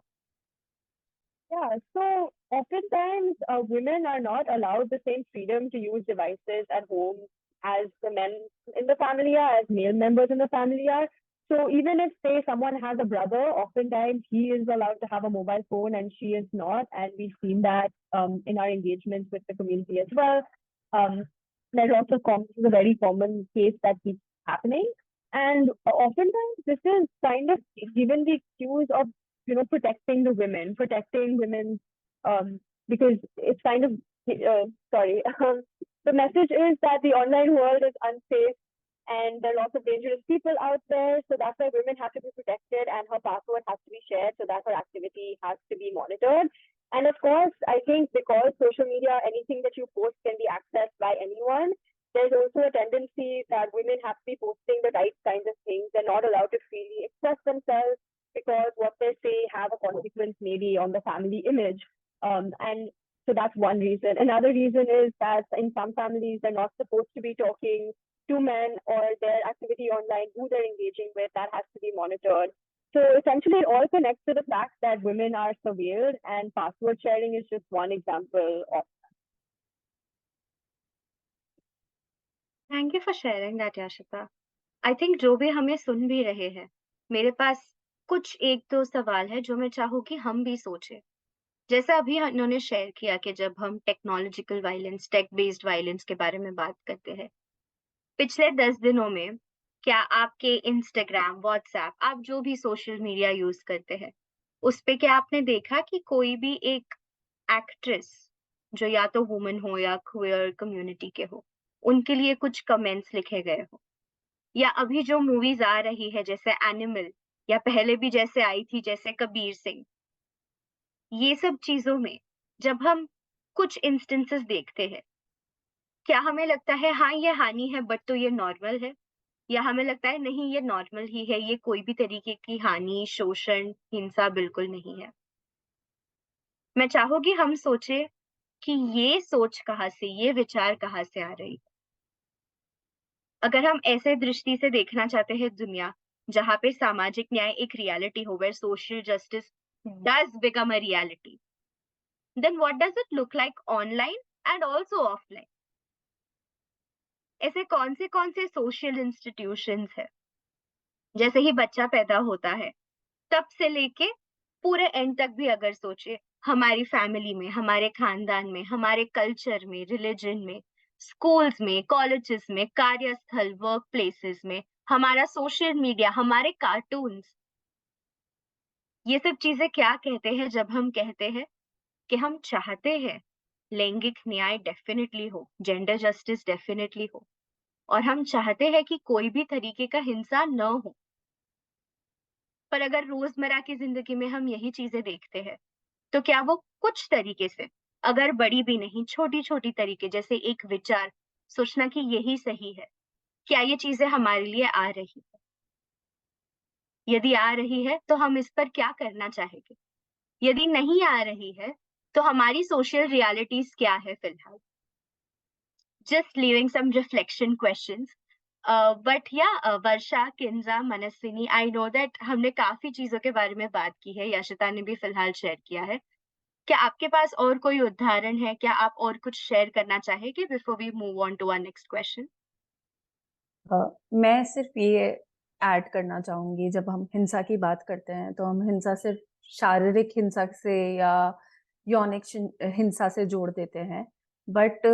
[SPEAKER 5] Yeah, so oftentimes women are not allowed the same freedom to use devices at home as the men in the family are, as male members in the family are. So even if, say, someone has a brother, oftentimes he is allowed to have a mobile phone and she is not. And we've seen that in our engagements with the community as well. There's also a very common case that keeps happening. And oftentimes this is kind of given the excuse of, protecting women, because it's kind of, the message is that the online world is unsafe and there are lots of dangerous people out there. So that's why women have to be protected and her password has to be shared so that her activity has to be monitored. And of course, I think because social media, anything that you post can be accessed by anyone, there's also a tendency that women have to be posting the right kinds of things. They're not allowed to freely express themselves because what they say have a consequence maybe on the family image. And so that's one reason. Another reason is that in some families, they're not supposed to be talking to men or their activity online, who they're engaging with, that has to be monitored. So essentially, it all connects to the fact that women are surveilled, and password sharing is just one example of that.
[SPEAKER 1] Thank you for sharing that Yashita. I think जो भी हमें सुन भी रहे हैं, मेरे पास कुछ एक दो सवाल है जो मैं चाहूंगी हम भी सोचें। जैसा अभी उन्होंने शेयर किया कि जब हम technological violence, tech based violence के बारे में बात करते हैं, पिछले 10 दिनों में क्या आपके इंस्टाग्राम, व्हाट्सएप, आप जो भी सोशल मीडिया यूज करते हैं, उस पे क्या आपने देखा कि कोई भी एक एक्ट्रेस जो या तो वुमन हो या क्वेयर कम्युनिटी के हो, उनके लिए कुछ कमेंट्स लिखे गए हो? या अभी जो मूवीज आ रही है जैसे एनिमल, या पहले भी जैसे आई थी जैसे कबीर सिंह, ये सब चीजों में जब हम कुछ इंस्टेंसेस देखते हैं, क्या हमें लगता है हाँ ये हानि है बट तो ये नॉर्मल है, या हमें लगता है नहीं ये नॉर्मल ही है, ये कोई भी तरीके की हानि, शोषण, हिंसा बिल्कुल नहीं है? मैं चाहूंगी हम सोचे कि ये सोच कहाँ से, ये विचार कहाँ से आ रही है। अगर हम ऐसे दृष्टि से देखना चाहते हैं दुनिया जहाँ पे सामाजिक न्याय एक रियलिटी हो, where social justice does become a reality, then what does it look like online and also offline? ऐसे कौन से सोशल इंस्टीट्यूशंस है, जैसे ही बच्चा पैदा होता है तब से लेके पूरे एंड तक भी अगर सोचे, हमारी फैमिली में, हमारे खानदान में, हमारे कल्चर में, रिलीजन में, स्कूल्स में, कॉलेजेस में, कार्यस्थल, वर्क प्लेसेस में, हमारा सोशल मीडिया, हमारे कार्टून्स, ये सब चीजें क्या कहते हैं जब हम कहते हैं कि हम चाहते हैं लैंगिक न्याय डेफिनेटली हो, जेंडर जस्टिस डेफिनेटली हो, और हम चाहते हैं कि कोई भी तरीके का हिंसा न हो। पर अगर रोजमर्रा की जिंदगी में हम यही चीजें देखते हैं, तो क्या वो कुछ तरीके से, अगर बड़ी भी नहीं, छोटी छोटी तरीके, जैसे एक विचार सोचना कि यही सही है, क्या ये चीजें हमारे लिए आ रही है? यदि आ रही है तो हम इस पर क्या करना चाहेंगे? यदि नहीं आ रही है तो हमारी सोशल रियलिटीज क्या है फिलहाल? Just leaving some reflection questions. But yeah, Varsha, Kinza, Manaswini, I know that हमने काफी चीजों के बारे में बात की है, यशिता ने भी फिलहाल शेयर किया है। क्या आपके पास और कोई उदाहरण है? क्या आप और कुछ शेयर करना चाहेंगे before we move on to our next question?
[SPEAKER 4] मैं सिर्फ ये ऐड करना चाहूंगी, जब हम हिंसा की बात करते हैं तो हम हिंसा सिर्फ शारीरिक हिंसा से या यौनिक हिंसा से जोड़ देते हैं, बट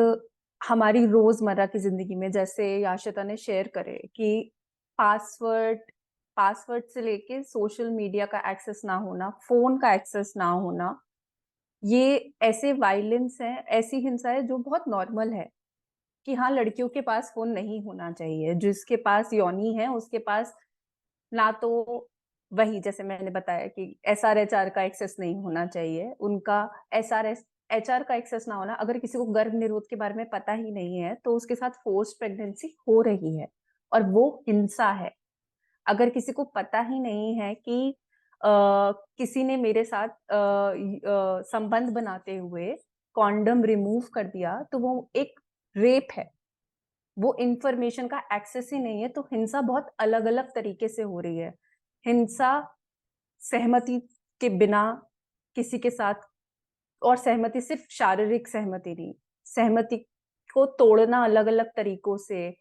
[SPEAKER 4] हमारी रोजमर्रा की जिंदगी में, जैसे याशिता ने शेयर करे कि पासवर्ड पासवर्ड से लेके सोशल मीडिया का एक्सेस ना होना, फोन का एक्सेस ना होना, ये ऐसे वायलेंस है, ऐसी हिंसा है जो बहुत नॉर्मल है कि हाँ, लड़कियों के पास फोन नहीं होना चाहिए, जिसके पास योनी है उसके पास ना तो वही, जैसे मैंने बताया कि SRHR का एक्सेस नहीं होना चाहिए, उनका HR का एक्सेस ना होना। अगर किसी को गर्भ निरोध के बारे में पता ही नहीं है तो उसके साथ फोर्स्ड प्रेगनेंसी हो रही है और वो हिंसा है। अगर किसी को पता ही नहीं है कि किसी ने मेरे साथ संबंध बनाते हुए कॉन्डम रिमूव कर दिया तो वो एक रेप है, वो इंफॉर्मेशन का एक्सेस ही नहीं है, तो हिंसा बहुत अलग अलग तरीके से हो रही है। हिंसा सहमति के बिना किसी के साथ, और सहमति सिर्फ शारीरिक सहमति नहीं, सहमति को तोड़ना अलग अलग तरीकों से,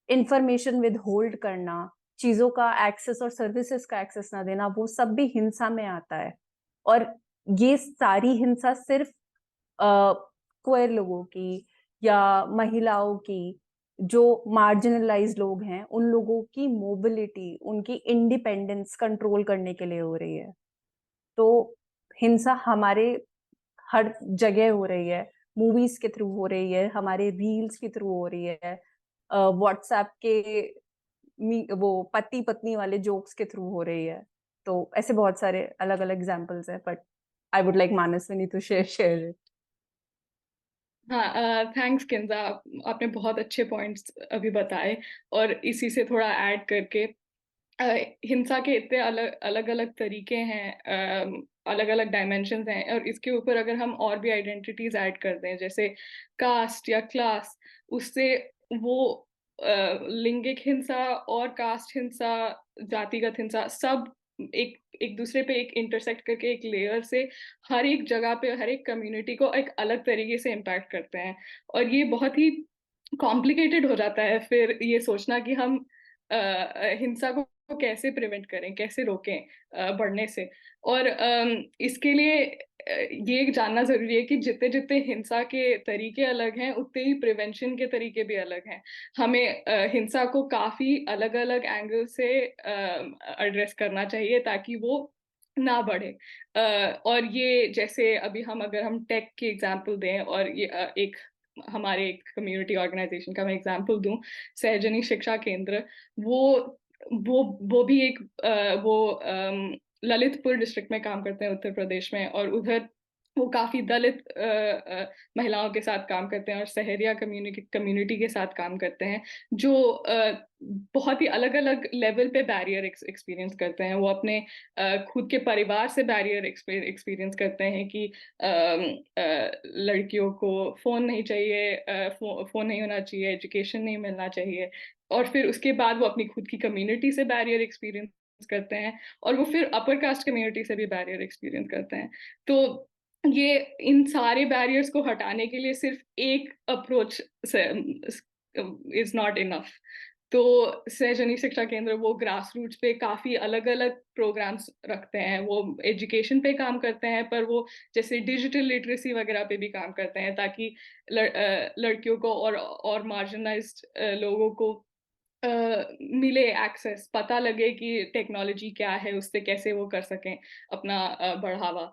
[SPEAKER 4] इंफॉर्मेशन विद होल्ड करना, चीजों का एक्सेस और सर्विसेज का एक्सेस ना देना, वो सब भी हिंसा में आता है। और ये सारी हिंसा सिर्फ क्वेयर लोगों की या महिलाओं की, जो मार्जिनलाइज लोग हैं, उन लोगों की मोबिलिटी, उनकी इंडिपेंडेंस कंट्रोल करने के लिए हो रही है। तो हिंसा हमारे हर जगह हो रही है, मूवीज के थ्रू हो रही है, हमारे रील्स के थ्रू हो रही है, व्हाट्सएप के वो पति पत्नी वाले जोक्स के थ्रू हो रही है। तो ऐसे बहुत सारे अलग अलग एग्जांपल्स हैं, but I would like Manasvini to share it.
[SPEAKER 3] हाँ, थैंक्स किंजा, आपने बहुत अच्छे पॉइंट्स अभी बताए। और इसी से थोड़ा ऐड करके, हिंसा के इतने अलग अलग तरीके हैं, अलग अलग डायमेंशंस हैं, और इसके ऊपर अगर हम और भी आइडेंटिटीज ऐड कर दें जैसे कास्ट या क्लास, उससे वो लिंगिक हिंसा और कास्ट हिंसा, जातिगत हिंसा, सब एक एक दूसरे पे एक इंटरसेक्ट करके एक लेयर से हर एक जगह पे, हर एक कम्युनिटी को एक अलग तरीके से इम्पैक्ट करते हैं। और ये बहुत ही कॉम्प्लिकेटेड हो जाता है फिर ये सोचना कि हम हिंसा को कैसे प्रिवेंट करें, कैसे रोकें बढ़ने से। और इसके लिए ये जानना जरूरी है कि जितने जितने हिंसा के तरीके अलग हैं उतने ही प्रिवेंशन के तरीके भी अलग हैं। हमें हिंसा को काफी अलग अलग एंगल से एड्रेस करना चाहिए ताकि वो ना बढ़े। और ये जैसे अभी अगर हम टेक की एग्जांपल दें, और ये एक हमारे एक कम्युनिटी ऑर्गेनाइजेशन का मैं एग्जांपल दूं, सहजनी शिक्षा केंद्र, वो वो भी एक ललितपुर डिस्ट्रिक्ट में काम करते हैं उत्तर प्रदेश में, और उधर वो काफी दलित महिलाओं के साथ काम करते हैं और सहरिया कम्युनिटी के साथ काम करते हैं, जो बहुत ही अलग अलग लेवल पे बैरियर एक्सपीरियंस करते हैं। वो अपने खुद के परिवार से बैरियर एक्सपीरियंस करते हैं कि लड़कियों को फोन नहीं चाहिए, फोन नहीं होना चाहिए, एजुकेशन नहीं मिलना चाहिए। और फिर उसके बाद वो अपनी खुद की कम्युनिटी से बैरियर एक्सपीरियंस करते हैं, और वो फिर अपर कास्ट कम्युनिटी से भी बैरियर एक्सपीरियंस करते हैं। तो ये इन सारे बैरियर्स को हटाने के लिए सिर्फ एक अप्रोच इज नॉट इनफ। तो सहजनी शिक्षा केंद्र वो ग्रास रूट्स पे काफी अलग अलग प्रोग्राम्स रखते हैं। वो एजुकेशन पे काम करते हैं, पर वो जैसे डिजिटल लिटरेसी वगैरह पे भी काम करते हैं, ताकि लड़कियों को और मार्जिनलाइज्ड लोगों को मिले एक्सेस, पता लगे कि टेक्नोलॉजी क्या है, उससे कैसे वो कर सकें अपना बढ़ावा,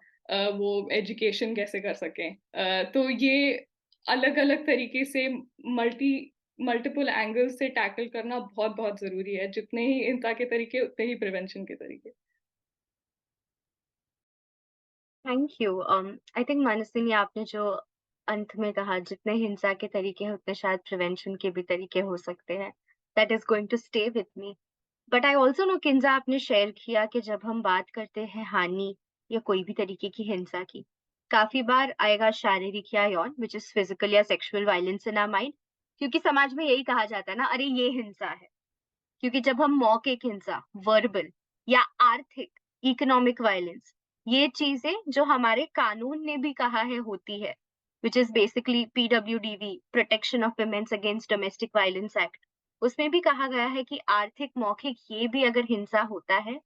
[SPEAKER 3] वो एजुकेशन कैसे कर सकें। तो ये अलग अलग तरीके से मल्टीपल एंगल्स से टैकल करना बहुत बहुत जरूरी है। जितने ही हिंसा के तरीके उतने ही प्रिवेंशन के तरीके।
[SPEAKER 1] Thank you. I think Manaswini, आपने जो अंत में कहा, जितने हिंसा के तरीके हैं उतने शायद प्रिवेंशन के भी तरीके हो सकते हैं, that is going to stay with me. But I also know, Kinza, आपने शेयर किया कि जब हम बात करते हैं हानि या कोई भी तरीके की हिंसा की। काफी बार आएगा शारीरिक या यौन, विच इज फिजिकल या sexual violence in our mind, क्योंकि समाज में यही कहा जाता है ना, अरे ये हिंसा है। क्योंकि जब हम मौखिक हिंसा, वर्बल या आर्थिक, इकोनॉमिक वायलेंस, ये चीजें जो हमारे कानून ने भी कहा है होती है, which is basically PWDV, protection of women's against domestic violence act, उसमें भी कहा गया है कि आर्थिक, मौखिक ये भी अगर हिंसा होता है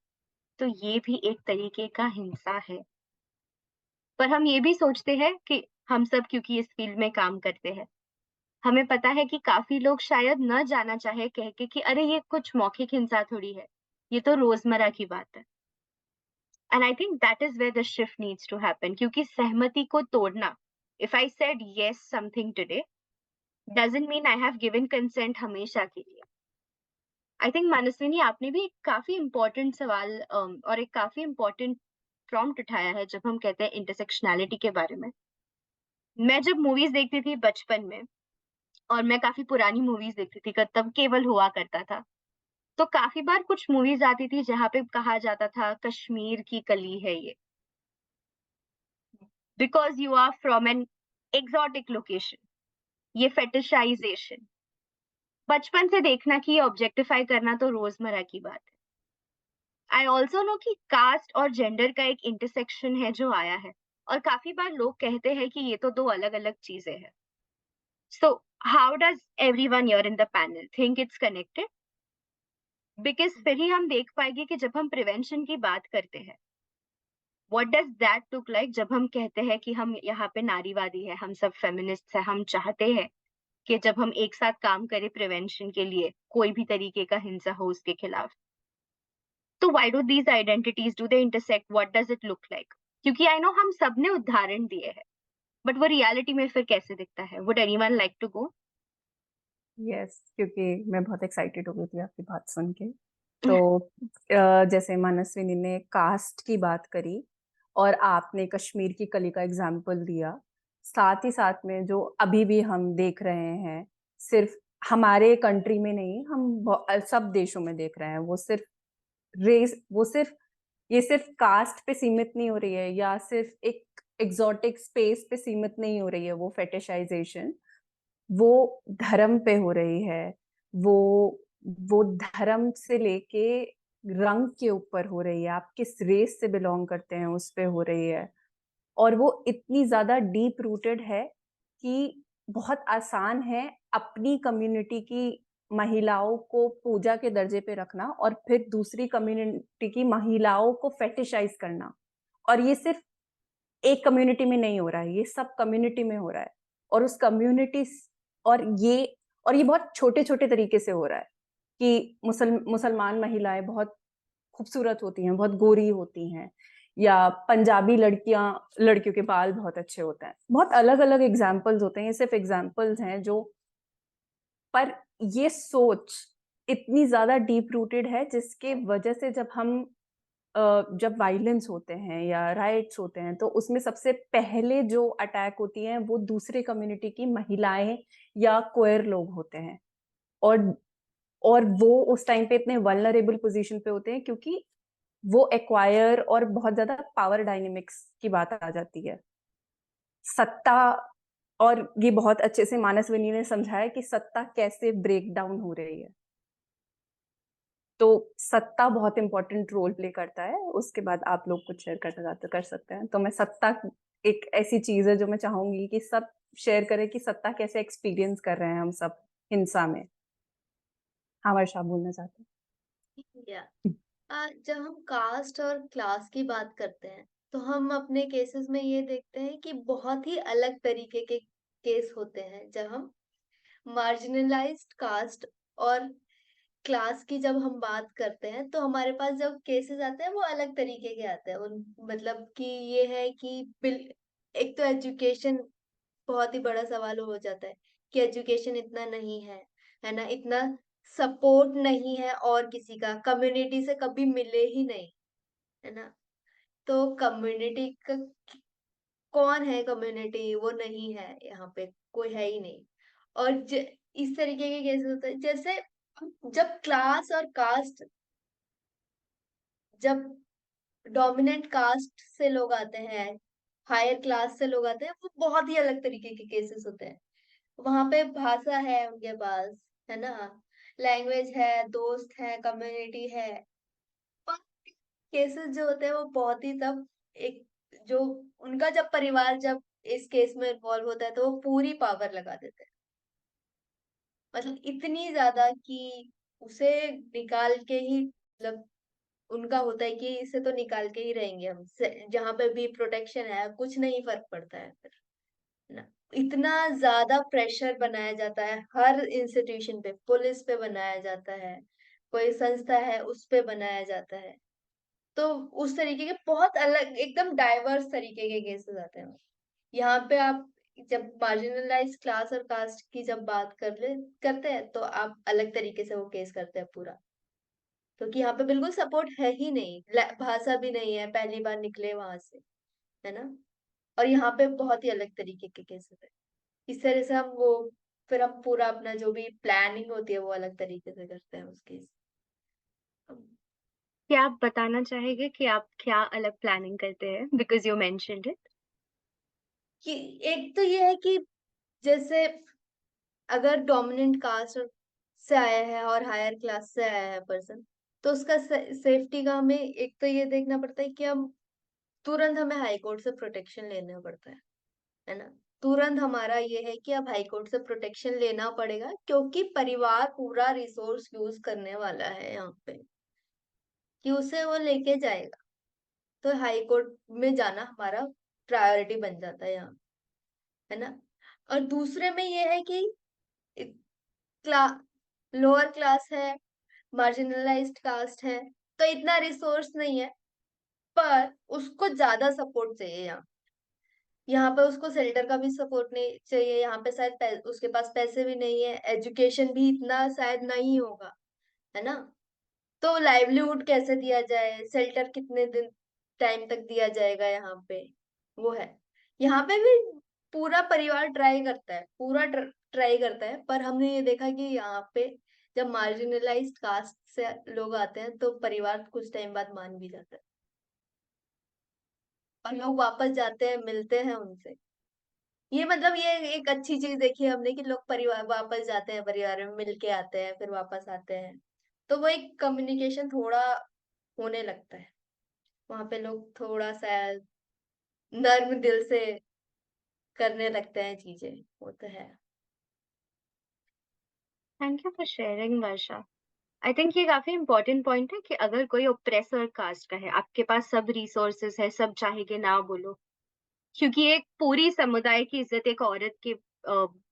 [SPEAKER 1] तो ये भी एक तरीके का हिंसा है। पर हम ये भी सोचते हैं कि हम सब क्योंकि इस फील्ड में काम करते हैं, हमें पता है कि काफी लोग शायद न जाना चाहे कह के कि अरे ये कुछ मौखिक हिंसा थोड़ी है, ये तो रोजमर्रा की बात है। And I think that is where the shift needs to happen, क्योंकि सहमति को तोड़ना, if I said yes something today, doesn't mean I have given consent हमेशा के लिए। आई थिंक मनस्विनी, आपने भी एक काफी इंपॉर्टेंट सवाल और एक काफी इंपॉर्टेंट प्रॉम्प्ट उठाया है जब हम कहते हैं इंटरसेक्शनैलिटी के बारे में। मैं जब मूवीज देखती थी बचपन में, और मैं काफी पुरानी मूवीज देखती थी, तब केवल हुआ करता था, तो काफी बार कुछ मूवीज आती थी जहाँ पे कहा जाता था कश्मीर की कली है ये, because you are from an exotic location, ये फेटिशाइजेशन, बचपन से देखना कि ये ऑब्जेक्टिफाई करना तो रोजमर्रा की बात है। आई ऑल्सो नो कि कास्ट और जेंडर का एक इंटरसेक्शन है जो आया है, और काफी बार लोग कहते हैं कि ये तो दो अलग अलग चीजें हैं। So how does everyone here in the panel think it's connected? Because फिर ही हम देख पाएंगे कि जब हम प्रिवेंशन की बात करते हैं, what does that look like, जब हम कहते हैं कि हम यहाँ पे नारीवादी है, हम सब फेमिनिस्ट है, हम चाहते हैं कि जब हम एक साथ काम करें प्रिवेंशन के लिए, कोई भी तरीके का हिंसा हो उसके खिलाफ, तो why do these identities do they intersect? What does it look like? क्योंकि आई नो हम सब ने उदाहरण दिए हैं, बट वो रियलिटी में फिर कैसे दिखता है? Would anyone like to go?
[SPEAKER 4] Yes, क्योंकि मैं बहुत एक्साइटेड हो गई थी आपकी बात सुन के। तो जैसे मनस्विनी ने कास्ट की बात करी और आपने कश्मीर की कली का एग्जाम्पल दिया, साथ ही साथ में जो अभी भी हम देख रहे हैं, सिर्फ हमारे कंट्री में नहीं, हम सब देशों में देख रहे हैं, ये सिर्फ कास्ट पे सीमित नहीं हो रही है, या सिर्फ एक एग्जॉटिक स्पेस पे सीमित नहीं हो रही है, वो फेटिशाइजेशन वो धर्म पे हो रही है, वो वो धर्म से लेके रंग के ऊपर हो रही है, आप किस रेस से बिलोंग करते हैं उस पे हो रही है, और वो इतनी ज्यादा डीप रूटेड है कि बहुत आसान है अपनी कम्युनिटी की महिलाओं को पूजा के दर्जे पे रखना और फिर दूसरी कम्युनिटी की महिलाओं को फेटिशाइज करना। और ये सिर्फ एक कम्युनिटी में नहीं हो रहा है, ये सब कम्युनिटी में हो रहा है, और उस कम्युनिटी और ये बहुत छोटे छोटे तरीके से हो रहा है कि मुसलमान महिलाएं बहुत खूबसूरत होती हैं, बहुत गोरी होती हैं, या पंजाबी लड़कियों के बाल बहुत अच्छे होते हैं। बहुत अलग अलग एग्जाम्पल्स होते हैं, ये सिर्फ एग्जाम्पल्स हैं जो, पर ये सोच इतनी ज्यादा डीप रूटेड है जिसके वजह से जब वायलेंस होते हैं या राइट्स होते हैं, तो उसमें सबसे पहले जो अटैक होती हैं वो दूसरे कम्युनिटी की महिलाएं या क्वेयर लोग होते हैं, और वो उस टाइम पे इतने वल्नरेबल पोजीशन पे होते हैं क्योंकि वो एक्वायर और बहुत ज्यादा पावर डायनेमिक्स की बात आ जाती है, सत्ता। और ये बहुत अच्छे से मानसविनी ने समझाया कि सत्ता कैसे ब्रेक डाउन हो रही है। तो सत्ता बहुत इंपॉर्टेंट रोल प्ले करता है। उसके बाद आप लोग कुछ शेयर कर सकते हैं। तो मैं सत्ता एक ऐसी चीज है जो मैं चाहूंगी कि सब शेयर करें कि सत्ता कैसे एक्सपीरियंस कर रहे हैं हम सब हिंसा में। हाँ वर्षा, बोलना चाहते
[SPEAKER 2] या जब हम कास्ट और क्लास की बात करते हैं तो हम अपने केसेस में ये देखते हैं कि बहुत ही अलग तरीके के केस होते हैं। जब हम मार्जिनलाइज्ड कास्ट और क्लास की जब हम बात करते हैं तो हमारे पास जब केसेस आते हैं वो अलग तरीके के आते हैं। उन मतलब कि ये है कि एक तो एजुकेशन बहुत ही बड़ा सवाल हो जाता है कि एजुकेशन इतना नहीं है ना, इतना सपोर्ट नहीं है और किसी का कम्युनिटी से कभी मिले ही नहीं, है ना। तो कम्युनिटी का कौन है, कम्युनिटी वो नहीं है, यहाँ पे कोई है ही नहीं। और इस तरीके के केसेस होते हैं जैसे जब क्लास और कास्ट जब डोमिनेंट कास्ट से लोग आते हैं, हायर क्लास से लोग आते हैं, वो बहुत ही अलग तरीके के केसेस होते हैं। वहां पे भाषा है उनके पास, है ना, लैंग्वेज है, दोस्त है, कम्युनिटी है। पर केसेस जो होते हैं वो बहुत ही तब एक जो उनका जब परिवार जब इस केस में इन्वॉल्व होता है तो वो पूरी पावर लगा देते हैं, मतलब इतनी ज्यादा कि उसे निकाल के ही, मतलब उनका होता है कि इसे तो निकाल के ही रहेंगे हम, जहां पे भी प्रोटेक्शन है कुछ नहीं फर्क पड़ता है फिर ना। इतना ज्यादा प्रेशर बनाया जाता है हर इंस्टीट्यूशन पे, पुलिस पे बनाया जाता है, कोई संस्था है उस पे बनाया जाता है। तो उस तरीके के बहुत अलग एकदम डाइवर्स तरीके के केसेस आते हैं। यहाँ पे आप जब मार्जिनलाइज क्लास और कास्ट की जब बात करते हैं तो आप अलग तरीके से वो केस करते हैं पूरा, क्योंकि यहाँ पे बिल्कुल सपोर्ट है ही नहीं, भाषा भी नहीं है, पहली बार निकले वहां से, है ना। और यहाँ पे बहुत ही अलग तरीके के केसेस है। इस तरह से हम वो फिर हम पूरा अपना जो भी प्लानिंग होती है वो अलग तरीके से करते हैं उस केस।
[SPEAKER 1] क्या आप बताना चाहेंगे कि आप क्या अलग प्लानिंग करते हैं, बिकॉज यू मेंशन्ड इट?
[SPEAKER 2] कि एक तो ये है कि जैसे अगर डोमिनेंट कास्ट से आया है और हायर क्लास से आया है पर्सन, तो उसका सेफ्टी का हमें एक तो ये देखना पड़ता है कि हम तुरंत हमें हाई कोर्ट से प्रोटेक्शन लेना पड़ता है ना। तुरंत हमारा ये है कि अब हाई कोर्ट से प्रोटेक्शन लेना पड़ेगा, क्योंकि परिवार पूरा रिसोर्स यूज करने वाला है यहाँ पे कि उसे वो लेके जाएगा। तो हाई कोर्ट में जाना हमारा प्रायोरिटी बन जाता है यहाँ, है ना। और दूसरे में ये है कि क्ला लोअर क्लास है, मार्जिनलाइज्ड कास्ट है, तो इतना रिसोर्स नहीं है, पर उसको ज्यादा सपोर्ट चाहिए यहाँ। यहाँ पे उसको शेल्टर का भी सपोर्ट नहीं चाहिए, यहाँ पे शायद उसके पास पैसे भी नहीं है, एजुकेशन भी इतना शायद नहीं होगा, है ना। तो लाइवलीहुड कैसे दिया जाए, शेल्टर कितने दिन टाइम तक दिया जाएगा यहाँ पे, वो है। यहाँ पे भी पूरा परिवार ट्राई करता है, पूरा ट्राई करता है, पर हमने ये देखा कि यहाँ पे जब मार्जिनलाइज्ड कास्ट से लोग आते हैं तो परिवार कुछ टाइम बाद मान भी जाता है और लोग वापस जाते हैं, मिलते हैं उनसे। ये मतलब ये एक अच्छी चीज देखी है हमने कि लोग परिवार वापस जाते हैं, परिवार में मिल के आते हैं, फिर वापस आते हैं। तो वो एक कम्युनिकेशन थोड़ा होने लगता है, वहां पे लोग थोड़ा सा नर्म दिल से करने लगते हैं चीजें, वो तो है।
[SPEAKER 1] Thank you for sharing Varsha. I think ये काफी इंपॉर्टेंट पॉइंट है कि अगर कोई ओप्रेसर कास्ट का है, आपके पास सब रिसोर्सेस है, सब चाहेगे ना बोलो, क्योंकि एक पूरी समुदाय की इज्जत एक औरत के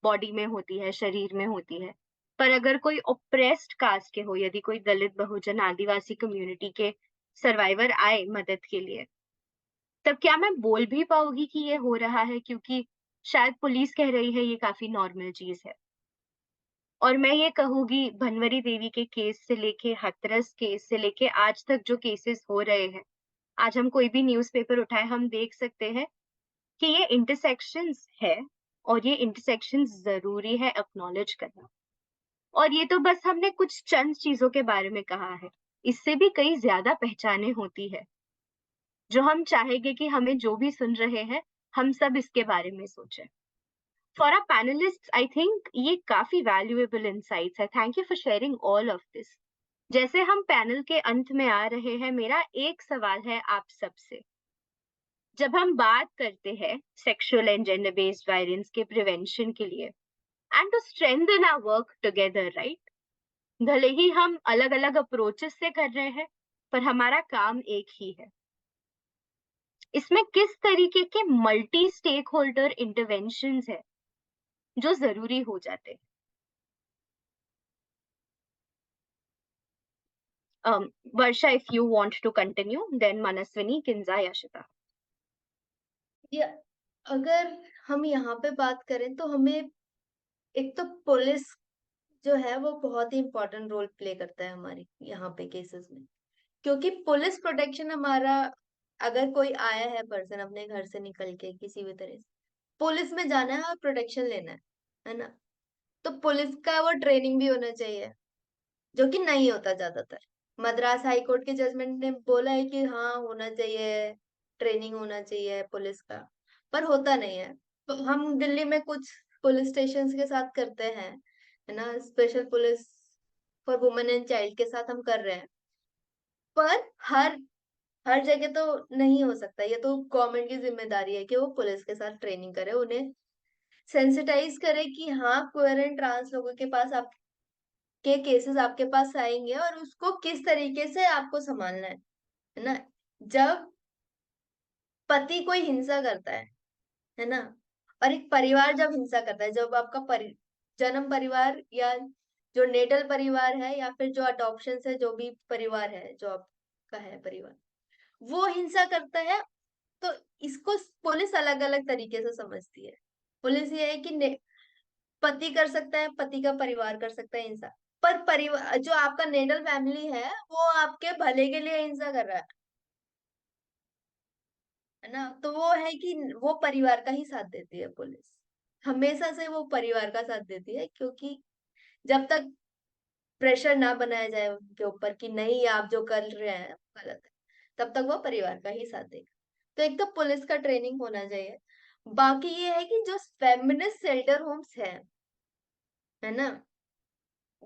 [SPEAKER 1] बॉडी में होती है, शरीर में होती है। पर अगर कोई ओप्रेस्ड कास्ट के हो, यदि कोई दलित, बहुजन, आदिवासी कम्युनिटी के सर्वाइवर आए मदद के लिए, तब क्या मैं बोल भी पाऊंगी कि ये हो रहा है? क्योंकि शायद पुलिस कह रही है ये काफी नॉर्मल चीज है। और मैं ये कहूंगी, भनवरी देवी के केस से लेके हाथरस केस से लेके आज तक जो केसेस हो रहे हैं, आज हम कोई भी न्यूज़पेपर उठाए हम देख सकते हैं कि ये इंटरसेक्शंस है, और ये इंटरसेक्शंस जरूरी है एक्नॉलेज करना। और ये तो बस हमने कुछ चंद चीजों के बारे में कहा है, इससे भी कई ज्यादा पहचाने होती है, जो हम चाहेंगे कि हमें जो भी सुन रहे हैं, हम सब इसके बारे में सोचें। For our panelists, I think ये काफी valuable insights है। Thank you for sharing all of this. जैसे हम पैनल के अंत में आ रहे हैं, मेरा एक सवाल है आप सबसे। जब हम बात करते हैं sexual and gender based violence के प्रिवेंशन के लिए and to strengthen our work together, right, भले ही हम अलग अलग अप्रोचेस से कर रहे हैं, पर हमारा काम एक ही है। इसमें किस तरीके के मल्टी स्टेक होल्डर इंटरवेंशंस है जो जरूरी हो जाते हैं? Varsha, if you want to continue, then Manaswini, Kinza, Yashita.
[SPEAKER 2] ये अगर हम यहाँ पे बात करें तो हमें एक तो पुलिस जो है वो बहुत ही इम्पोर्टेंट रोल प्ले करता है हमारे यहाँ पे केसेस में, क्योंकि पुलिस प्रोटेक्शन हमारा, अगर कोई आया है पर्सन अपने घर से निकल के किसी भी तरह से, पुलिस में जाना है और प्रोटेक्शन लेना है ना। तो पुलिस का वो ट्रेनिंग भी होना चाहिए, जो कि नहीं होता ज्यादातर, मद्रास हाई कोर्ट के जजमेंट ने बोला है कि हाँ होना चाहिए, ट्रेनिंग होना चाहिए पुलिस का, पर होता नहीं है। तो हम दिल्ली में कुछ पुलिस स्टेशन के साथ करते हैं, है ना, special police for women and child के साथ हम कर रहे हैं, पर हर हर जगह तो नहीं हो सकता। ये तो गवर्नमेंट की जिम्मेदारी है कि वो पुलिस के साथ ट्रेनिंग करे, उन्हें सेंसिटाइज करे कि हाँ क्वेयर एंड ट्रांस लोगों के पास आपके केसेस आपके पास आएंगे और उसको किस तरीके से आपको संभालना है ना। जब पति कोई हिंसा करता है ना, और एक परिवार जब हिंसा करता है, जब आपका जन्म परिवार या जो नेटल परिवार है या फिर जो अडॉप्शन से जो भी परिवार है जो आपका है परिवार, वो हिंसा करता है, तो इसको पुलिस अलग अलग तरीके से समझती है। पुलिस ये है कि पति कर सकता है, पति का परिवार कर सकता है हिंसा, पर परिवार जो आपका नेटल फैमिली है वो आपके भले के लिए हिंसा कर रहा है ना, तो वो है कि वो परिवार का ही साथ देती है पुलिस, हमेशा से वो परिवार का साथ देती है, क्योंकि जब तक प्रेशर ना बनाया जाए उनके ऊपर कि नहीं आप जो कर रहे हैं वो गलत है, तब तक वो परिवार का ही साथ देगा। तो एक तो पुलिस का ट्रेनिंग होना चाहिए। बाकी ये है कि जो फेमिनिस्ट शेल्टर होम्स है ना,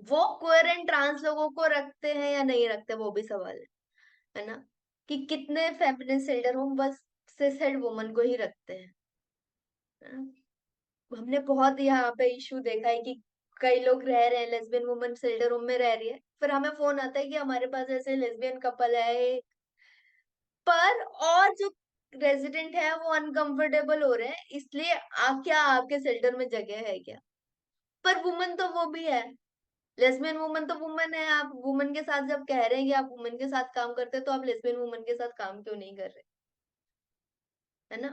[SPEAKER 2] वो क्वेयर एंड ट्रांस लोगों को रखते हैं या नहीं रखते वो भी सवाल है ना, कि कितने फेमिनिस्ट शेल्टर होम बस सिसहेड वुमन को ही रखते हैं, है ना? हमने बहुत यहाँ पे इशू देखा है कि कई लोग रह रहे हैं, लेस्बियन वुमन शेल्टर होम में रह रही है, फिर हमें फोन आता है कि हमारे पास ऐसे लेस्बियन कपल है, पर और जो रेजिडेंट है वो अनकंफर्टेबल हो रहे हैं, इसलिए क्या आपके शेल्टर में जगह है क्या? पर वुमन तो वो भी है, लेस्बियन वुमन तो वुमन है। आप वुमन के साथ जब कह रहे हैं कि आप वुमन के साथ काम करते हैं, तो आप लेस्बियन वुमन के साथ काम क्यों नहीं कर रहे, है ना?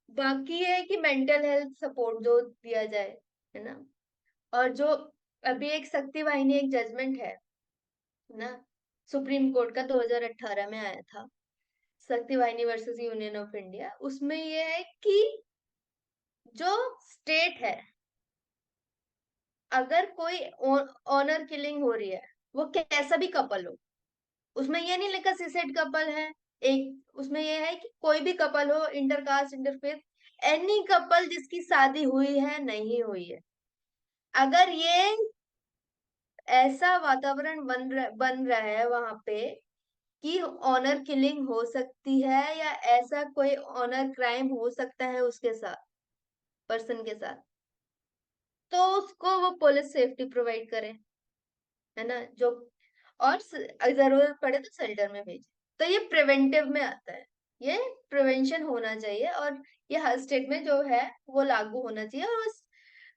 [SPEAKER 2] बाकी ये है कि मेंटल हेल्थ सपोर्ट जो दिया जाए, है ना। और जो अभी एक शक्ति वाहिनी एक जजमेंट है ना, सुप्रीम कोर्ट का 2018 में आया था, शक्ति वाहिनी वर्सेस यूनियन ऑफ इंडिया, उसमें ये है कि जो स्टेट है, अगर कोई ऑनर किलिंग हो रही है, वो कैसा भी कपल हो, उसमें ये नहीं लिखा सिसेट कपल है, एक उसमें ये है कि कोई भी कपल हो, इंटरकास्ट इंटरफेथ, एनी कपल जिसकी शादी हुई है नहीं हुई है, अगर ये ऐसा वातावरण बन रहा है वहां पे कि ऑनर किलिंग हो सकती है या ऐसा कोई ऑनर क्राइम हो सकता है उसके साथ, पर्सन के साथ, तो उसको वो पुलिस सेफ्टी प्रोवाइड करे, है ना, जो और जरूरत पड़े तो शेल्टर में भेजे। तो ये प्रिवेंटिव में आता है, ये प्रिवेंशन होना चाहिए, और ये हर स्टेट में जो है वो लागू होना चाहिए, और उस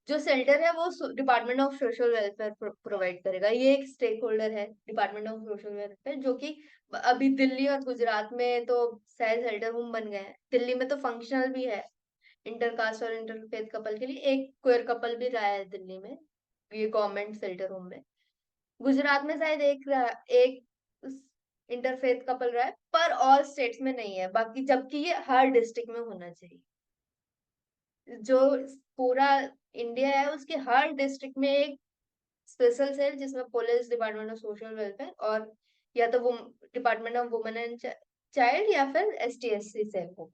[SPEAKER 2] जो शेल्टर है वो department of social welfare provide करेगा। ये एक स्टेक होल्डर है डिपार्टमेंट ऑफ सोशल वेलफेयर, जो कि अभी दिल्ली और गुजरात में तो शायद शेल्टर होम बन गए हैं, दिल्ली में तो फंक्शनल भी है इंटरकास्ट और इंटरफेथ कपल के लिए, एक क्वेयर कपल भी रहा है दिल्ली में ये गवर्नमेंट शेल्टर होम में, गुजरात में शायद एक इंटरफेथ कपल रहा है, पर ऑल स्टेट्स में नहीं है बाकी, जबकि ये हर डिस्ट्रिक्ट में होना चाहिए। जो पूरा इंडिया है उसके हर डिस्ट्रिक्ट में एक स्पेशल सेल, जिसमें police, department of social welfare और या तो वो department of women and child या फिर ST SC सेल हो,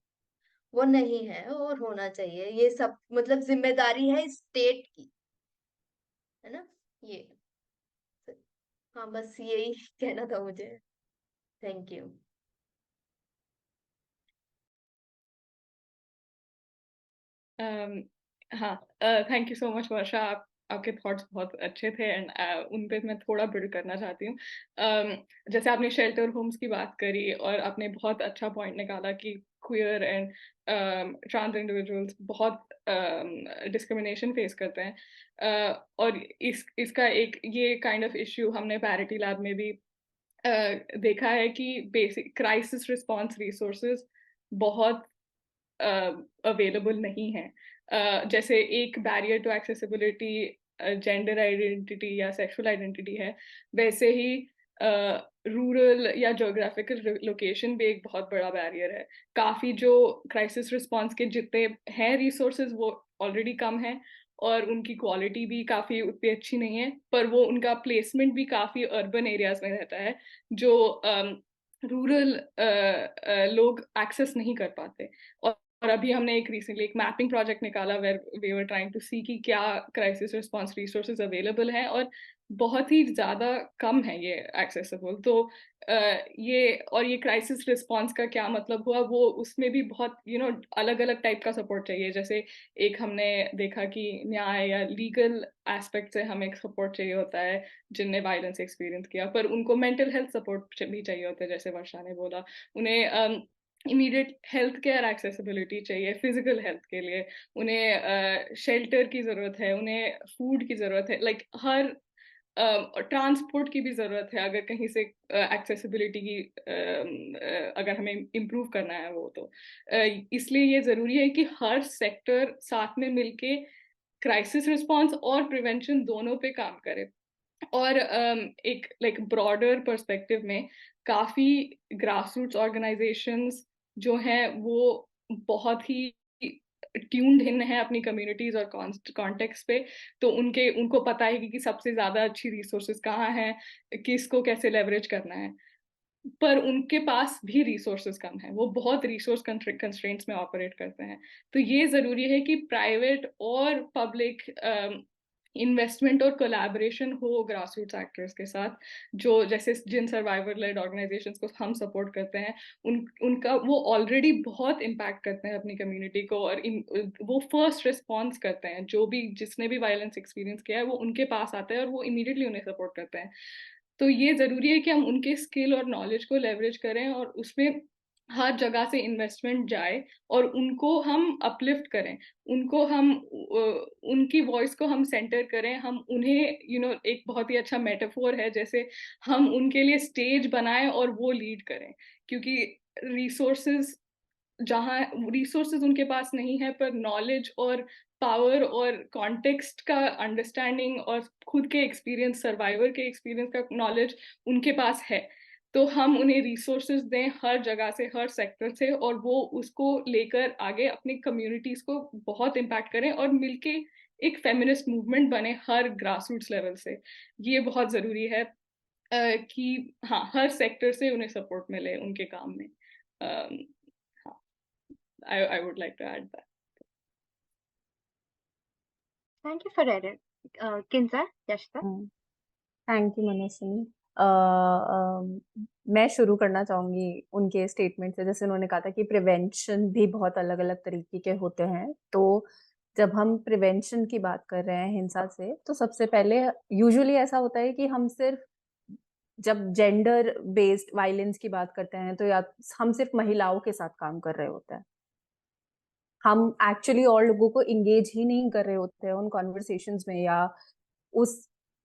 [SPEAKER 2] वो नहीं है और होना चाहिए। ये सब मतलब जिम्मेदारी है स्टेट की, है ना। ये हाँ, बस यही कहना था मुझे। Thank you.
[SPEAKER 3] हाँ, थैंक यू सो मच वर्षा, आपके थॉट्स बहुत अच्छे थे एंड उन पे मैं थोड़ा बिल्ड करना चाहती हूँ। जैसे आपने शेल्टर होम्स की बात करी और आपने बहुत अच्छा पॉइंट निकाला कि क्वियर एंड ट्रांस इंडिविजुअल्स बहुत डिस्क्रिमिनेशन फेस करते हैं, और इसका एक ये काइंड ऑफ इश्यू हमने पैरिटी लैब में भी देखा है कि बेसिक क्राइसिस रिस्पॉन्स रिसोर्सेज बहुत अवेलेबल नहीं है। जैसे एक barrier to accessibility gender identity या सेक्सुअल आइडेंटिटी है, वैसे ही रूरल या जोग्राफिकल लोकेशन भी एक बहुत बड़ा बैरियर है। काफ़ी जो क्राइसिस रिस्पॉन्स के जितने हैं रिसोर्सेज वो ऑलरेडी कम हैं, और उनकी क्वालिटी भी काफ़ी उतनी अच्छी नहीं है, पर वो उनका प्लेसमेंट भी काफ़ी अर्बन एरियाज में रहता है जो रूरल लोग एक्सेस नहीं कर पाते। और अभी हमने रिसेंटली एक मैपिंग प्रोजेक्ट निकाला where we were trying to see कि क्या क्राइसिस रिस्पांस रिसोर्सेज अवेलेबल हैं, और बहुत ही ज़्यादा कम है ये एक्सेसिबल। तो ये क्राइसिस रिस्पांस का क्या मतलब हुआ, वो उसमें भी बहुत अलग अलग टाइप का सपोर्ट चाहिए। जैसे एक हमने देखा कि न्याय या लीगल एस्पेक्ट से हमें सपोर्ट चाहिए होता है जिनने वायलेंस एक्सपीरियंस किया, पर उनको मेंटल हेल्थ सपोर्ट भी चाहिए होता है। जैसे वर्षा ने बोला, उन्हें इमीडिएट हेल्थ केयर एक्सेसिबिलिटी चाहिए फिजिकल हेल्थ के लिए, उन्हें शेल्टर की ज़रूरत है, उन्हें फूड की ज़रूरत है, लाइक हर ट्रांसपोर्ट की भी ज़रूरत है अगर कहीं से एक्सेसिबिलिटी की अगर हमें इम्प्रूव करना है वो। तो इसलिए ये ज़रूरी है कि हर सेक्टर साथ में मिलके क्राइसिस रिस्पांस और प्रिवेंशन दोनों पे काम करे। और एक लाइक ब्रॉडर पर्सपेक्टिव में काफ़ी ग्रासरूट्स ऑर्गेनाइजेशंस जो हैं वो बहुत ही ट्यून्ड इन है अपनी कम्युनिटीज और कॉन्टेक्स्ट पे। तो उनको पता है कि सबसे ज़्यादा अच्छी रिसोर्सेज कहाँ हैं, किसको कैसे लेवरेज करना है, पर उनके पास भी रिसोर्सेज कम है, वो बहुत रिसोर्स कंस्ट्रेंट्स में ऑपरेट करते हैं। तो ये ज़रूरी है कि प्राइवेट और पब्लिक इन्वेस्टमेंट और कोलैबोरेशन हो ग्रासरूट्स एक्टर्स के साथ, जो जैसे जिन सर्वाइवर लेड ऑर्गेनाइजेशंस को हम सपोर्ट करते हैं उनका वो ऑलरेडी बहुत इम्पैक्ट करते हैं अपनी कम्युनिटी को, और वो फर्स्ट रिस्पॉन्स करते हैं। जो भी जिसने भी वायलेंस एक्सपीरियंस किया है वो उनके पास आता है और वो इमीडिएटली उन्हें सपोर्ट करते हैं। तो ये ज़रूरी है कि हम उनके स्किल और नॉलेज को लेवरेज करें और उसमें हर जगह से इन्वेस्टमेंट जाए और उनको हम अपलिफ्ट करें, उनको हम उनकी वॉइस को हम सेंटर करें, हम उन्हें एक बहुत ही अच्छा मेटाफोर है जैसे हम उनके लिए स्टेज बनाएं और वो लीड करें। क्योंकि रिसोर्सेज उनके पास नहीं है, पर नॉलेज और पावर और कॉन्टेक्स्ट का अंडरस्टैंडिंग और खुद के एक्सपीरियंस, सर्वाइवर के एक्सपीरियंस का नॉलेज उनके पास है। तो हम उन्हें रिसोर्सेज दें हर जगह से, हर सेक्टर से, और वो उसको लेकर आगे अपनी कम्युनिटीज को बहुत इम्पैक्ट करें और मिलके एक फेमिनिस्ट मूवमेंट बने हर ग्रासरूट्स लेवल से। ये बहुत ज़रूरी है कि हाँ, हर सेक्टर से उन्हें सपोर्ट मिले उनके काम में। I would like to add that.
[SPEAKER 1] Thank you for it. Kinza, Yashita.
[SPEAKER 4] Thank you Manasvini. मैं शुरू करना चाहूंगी उनके स्टेटमेंट से। जैसे उन्होंने कहा था कि प्रिवेंशन भी बहुत अलग अलग तरीके के होते हैं, तो जब हम प्रिवेंशन की बात कर रहे हैं हिंसा से, तो सबसे पहले यूजुअली ऐसा होता है कि हम सिर्फ जब जेंडर बेस्ड वायलेंस की बात करते हैं तो या हम सिर्फ महिलाओं के साथ काम कर रहे होते हैं, हम एक्चुअली और लोगों को इंगेज ही नहीं कर रहे होते हैं उन कॉन्वर्सेशंस में या उस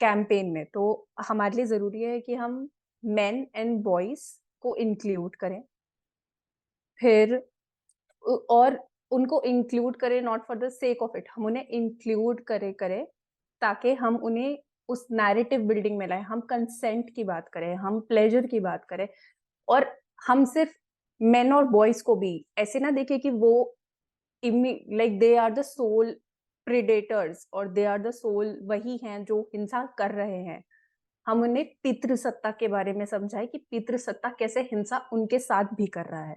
[SPEAKER 4] कैंपेन में। तो हमारे लिए जरूरी है कि हम मेन एंड बॉयज को इंक्लूड करें, फिर और उनको इंक्लूड करें not for the sake of it, हम उन्हें इंक्लूड करें ताकि हम उन्हें उस नैरेटिव बिल्डिंग में लाए। हम कंसेंट की बात करें, हम प्लेजर की बात करें, और हम सिर्फ मेन और बॉयज को भी ऐसे ना देखें कि वो like they are the sole predators और दे आर द सोल वही हैं जो हिंसा कर रहे हैं। हम उन्हें पितृसत्ता के बारे में समझाएं कि पितृसत्ता कैसे हिंसा उनके साथ भी कर रहा है,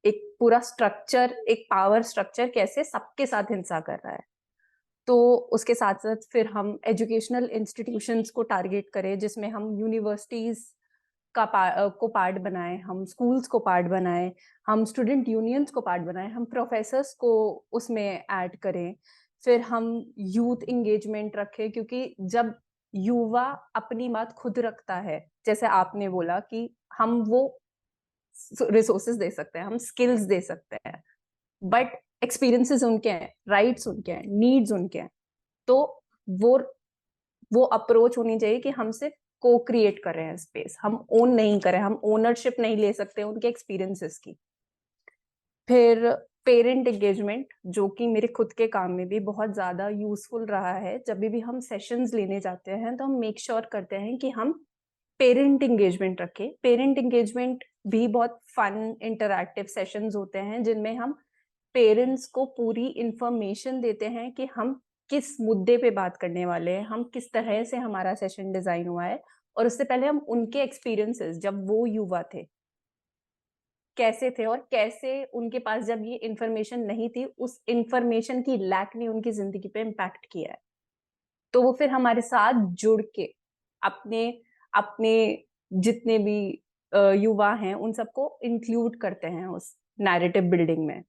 [SPEAKER 4] एक पूरा स्ट्रक्चर, एक पावर स्ट्रक्चर कैसे सबके साथ हिंसा कर रहा है। तो उसके साथ साथ फिर हम एजुकेशनल इंस्टीट्यूशंस को टारगेट करें, जिसमें हम यूनिवर्सिटीज को पार्ट बनाएं, हम स्कूल्स को पार्ट बनाएं, हम स्टूडेंट यूनियंस को पार्ट बनाएं, हम प्रोफेसर्स को उसमें ऐड करें। फिर हम यूथ इंगेजमेंट रखें, क्योंकि जब युवा अपनी बात खुद रखता है, जैसे आपने बोला कि हम वो रिसोर्सेज दे सकते हैं, हम स्किल्स दे सकते हैं, बट एक्सपीरियंसेस उनके हैं, राइट्स उनके हैं, नीड्स उनके हैं। तो वो अप्रोच होनी चाहिए कि हम सिर्फ को क्रिएट कर रहे हैं स्पेस, हम ओन नहीं करें, हम ओनरशिप नहीं ले सकते उनके एक्सपीरियंसेस की। फिर पेरेंट एंगेजमेंट, जो कि मेरे खुद के काम में भी बहुत ज्यादा यूजफुल रहा है। जब भी हम सेशंस लेने जाते हैं तो हम मेक श्योर करते हैं कि हम पेरेंट एंगेजमेंट रखें। पेरेंट एंगेजमेंट भी बहुत फन इंटरैक्टिव सेशंस होते हैं जिनमें हम पेरेंट्स को पूरी इंफॉर्मेशन देते हैं कि हम किस मुद्दे पे बात करने वाले हैं, हम किस तरह से हमारा सेशन डिजाइन हुआ है, और उससे पहले हम उनके एक्सपीरियंसेस जब वो युवा थे कैसे थे, और कैसे उनके पास जब ये इंफॉर्मेशन नहीं थी, उस इंफॉर्मेशन की लैक ने उनकी जिंदगी पे इम्पैक्ट किया है। तो वो फिर हमारे साथ जुड़ के अपने अपने जितने भी युवा हैं उन सबको इंक्लूड करते हैं उस नैरेटिव बिल्डिंग में।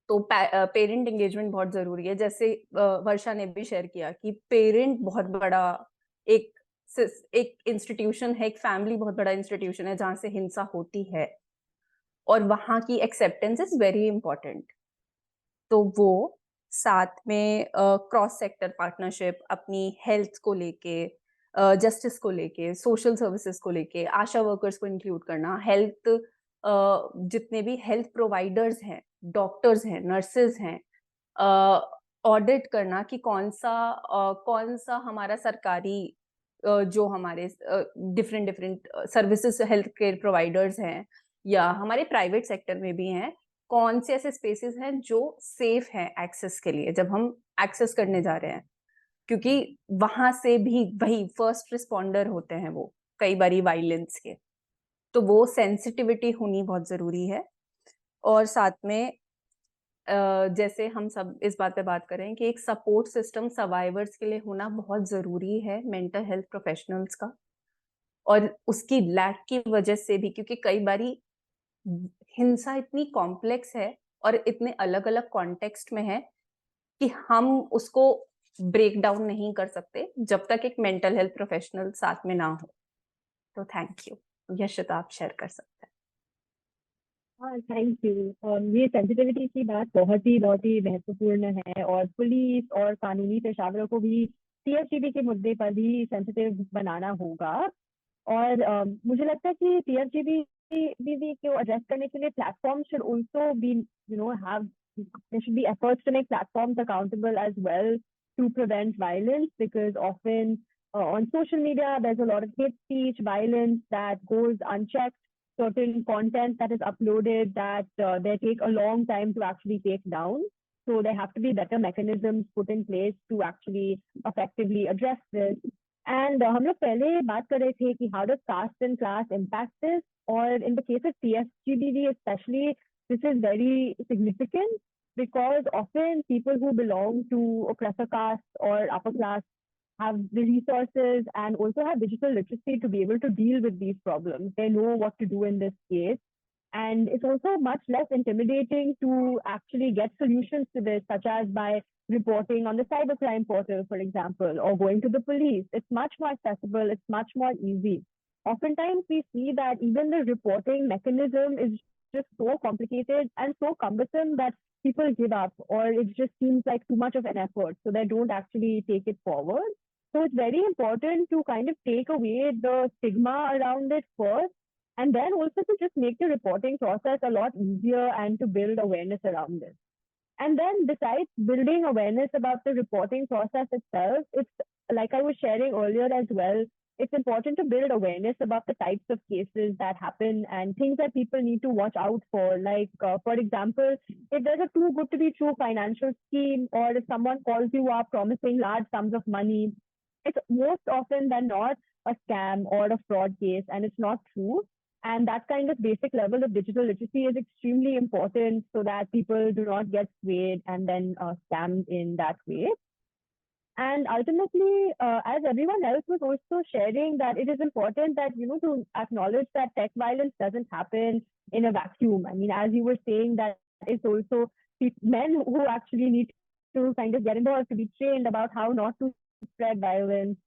[SPEAKER 4] तो पेरेंट एंगेजमेंट बहुत जरूरी है। जैसे वर्षा ने भी शेयर किया कि पेरेंट बहुत बड़ा एक एक इंस्टीट्यूशन है, एक फैमिली बहुत बड़ा इंस्टीट्यूशन है जहां से हिंसा होती है, और वहां की एक्सेप्टेंस इज वेरी इंपॉर्टेंट। तो वो साथ में क्रॉस सेक्टर पार्टनरशिप अपनी हेल्थ को लेके, जस्टिस को लेके, सोशल सर्विसेज को लेके, आशा वर्कर्स को इंक्लूड करना, हेल्थ जितने भी हेल्थ प्रोवाइडर्स हैं, डॉक्टर्स हैं, नर्सेज हैं, ऑडिट करना कि कौन सा हमारा सरकारी जो हमारे different different services health care providers हैं या हमारे प्राइवेट सेक्टर में भी हैं, कौन से ऐसे स्पेसेस हैं जो सेफ हैं एक्सेस के लिए जब हम एक्सेस करने जा रहे हैं, क्योंकि वहां से भी वही फर्स्ट रिस्पॉन्डर होते हैं वो कई बारी वायलेंस के। तो वो सेंसिटिविटी होनी बहुत जरूरी है। और साथ में जैसे हम सब इस बात पे बात करें कि एक सपोर्ट सिस्टम सर्वाइवर्स के लिए होना बहुत जरूरी है, मेंटल हेल्थ प्रोफेशनल्स का। और उसकी लैक की वजह से भी, क्योंकि कई बारी हिंसा इतनी कॉम्प्लेक्स है और इतने अलग अलग कॉन्टेक्स्ट में है कि हम उसको ब्रेक डाउन नहीं कर सकते जब तक एक मेंटल हेल्थ प्रोफेशनल साथ में ना हो। तो थैंक यू। यशिता, आप शेयर कर सकते हैं।
[SPEAKER 5] हाँ, थैंक यू। ये सेंसिटिविटी की बात बहुत ही महत्वपूर्ण है, और पुलिस और कानूनी पेशावरों को भी टीएचसीबी के मुद्दे पर भी सेंसिटिव बनाना होगा। और मुझे लगता है कि टीएचसीबी को एड्रेस करने के लिए platform should also be have there should be efforts to make platforms accountable as well to prevent violence, because often on social media there's a lot of hate speech, violence that goes unchecked, certain content that is uploaded that they take a long time to actually take down. So there have to be better mechanisms put in place to actually effectively address this. And हम लोग पहले बात कर रहे थे कि how does caste and class impact this, और in the case of TSGBV especially, this is very significant because often people who belong to oppressor caste or upper class have the resources and also have digital literacy to be able to deal with these problems. They know what to do in this case. And it's also much less intimidating to actually get solutions to this, such as by reporting on the cybercrime portal, for example, or going to the police. It's much more accessible, it's much more easy. Oftentimes, we see that even the reporting mechanism is just so complicated and so cumbersome that people give up, or it just seems like too much of an effort, so they don't actually take it forward. So it's very important to kind of take away the stigma around it first, and then also to just make the reporting process a lot easier and to build awareness around it. And then besides building awareness about the reporting process itself, it's like I was sharing earlier as well, it's important to build awareness about the types of cases that happen and things that people need to watch out for. Like, for example, if there's a too good to be true financial scheme, or if someone calls you up promising large sums of money, it's most often than not a scam or a fraud case, and it's not true. And that kind of basic level of digital literacy is extremely important so that people do not get swayed and then scammed in that way. And ultimately, as everyone else was also sharing, that it is important that, to acknowledge that tech violence doesn't happen in a vacuum. I mean, as you were saying, that it's also men who actually need to kind of get involved, to be trained about how not to spread violence,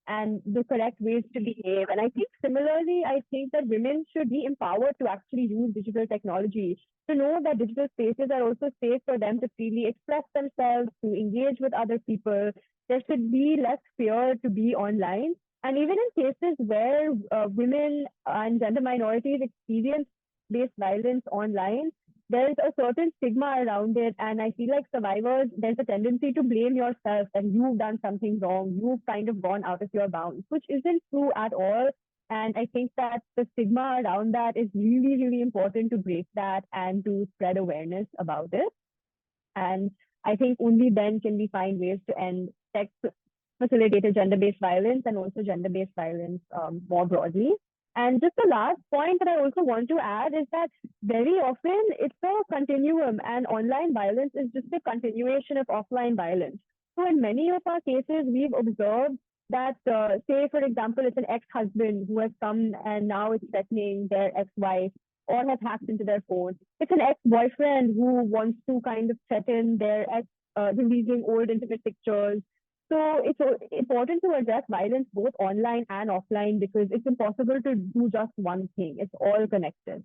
[SPEAKER 5] and the correct ways to behave. And I think similarly, I think that women should be empowered to actually use digital technology, to know that digital spaces are also safe for them to freely express themselves, to engage with other people. There should be less fear to be online. And even in cases where women and gender minorities experience based violence online, there's a certain stigma around it. And I feel like survivors, there's a tendency to blame yourself and you've done something wrong. You've kind of gone out of your bounds, which isn't true at all. And I think that the stigma around that is really, really important to break that and to spread awareness about it. And I think only then can we find ways to end sex-facilitated gender-based violence and also gender-based violence more broadly. And just the last point that I also want to add is that very often it's a continuum, and online violence is just a continuation of offline violence. So in many of our cases, we've observed that, say, for example, it's an ex-husband who has come and now is threatening their ex-wife or has hacked into their phone. It's an ex-boyfriend who wants to kind of threaten their ex, releasing old intimate pictures. So it's important to address violence both online and offline because it's impossible to do just one thing. It's all connected.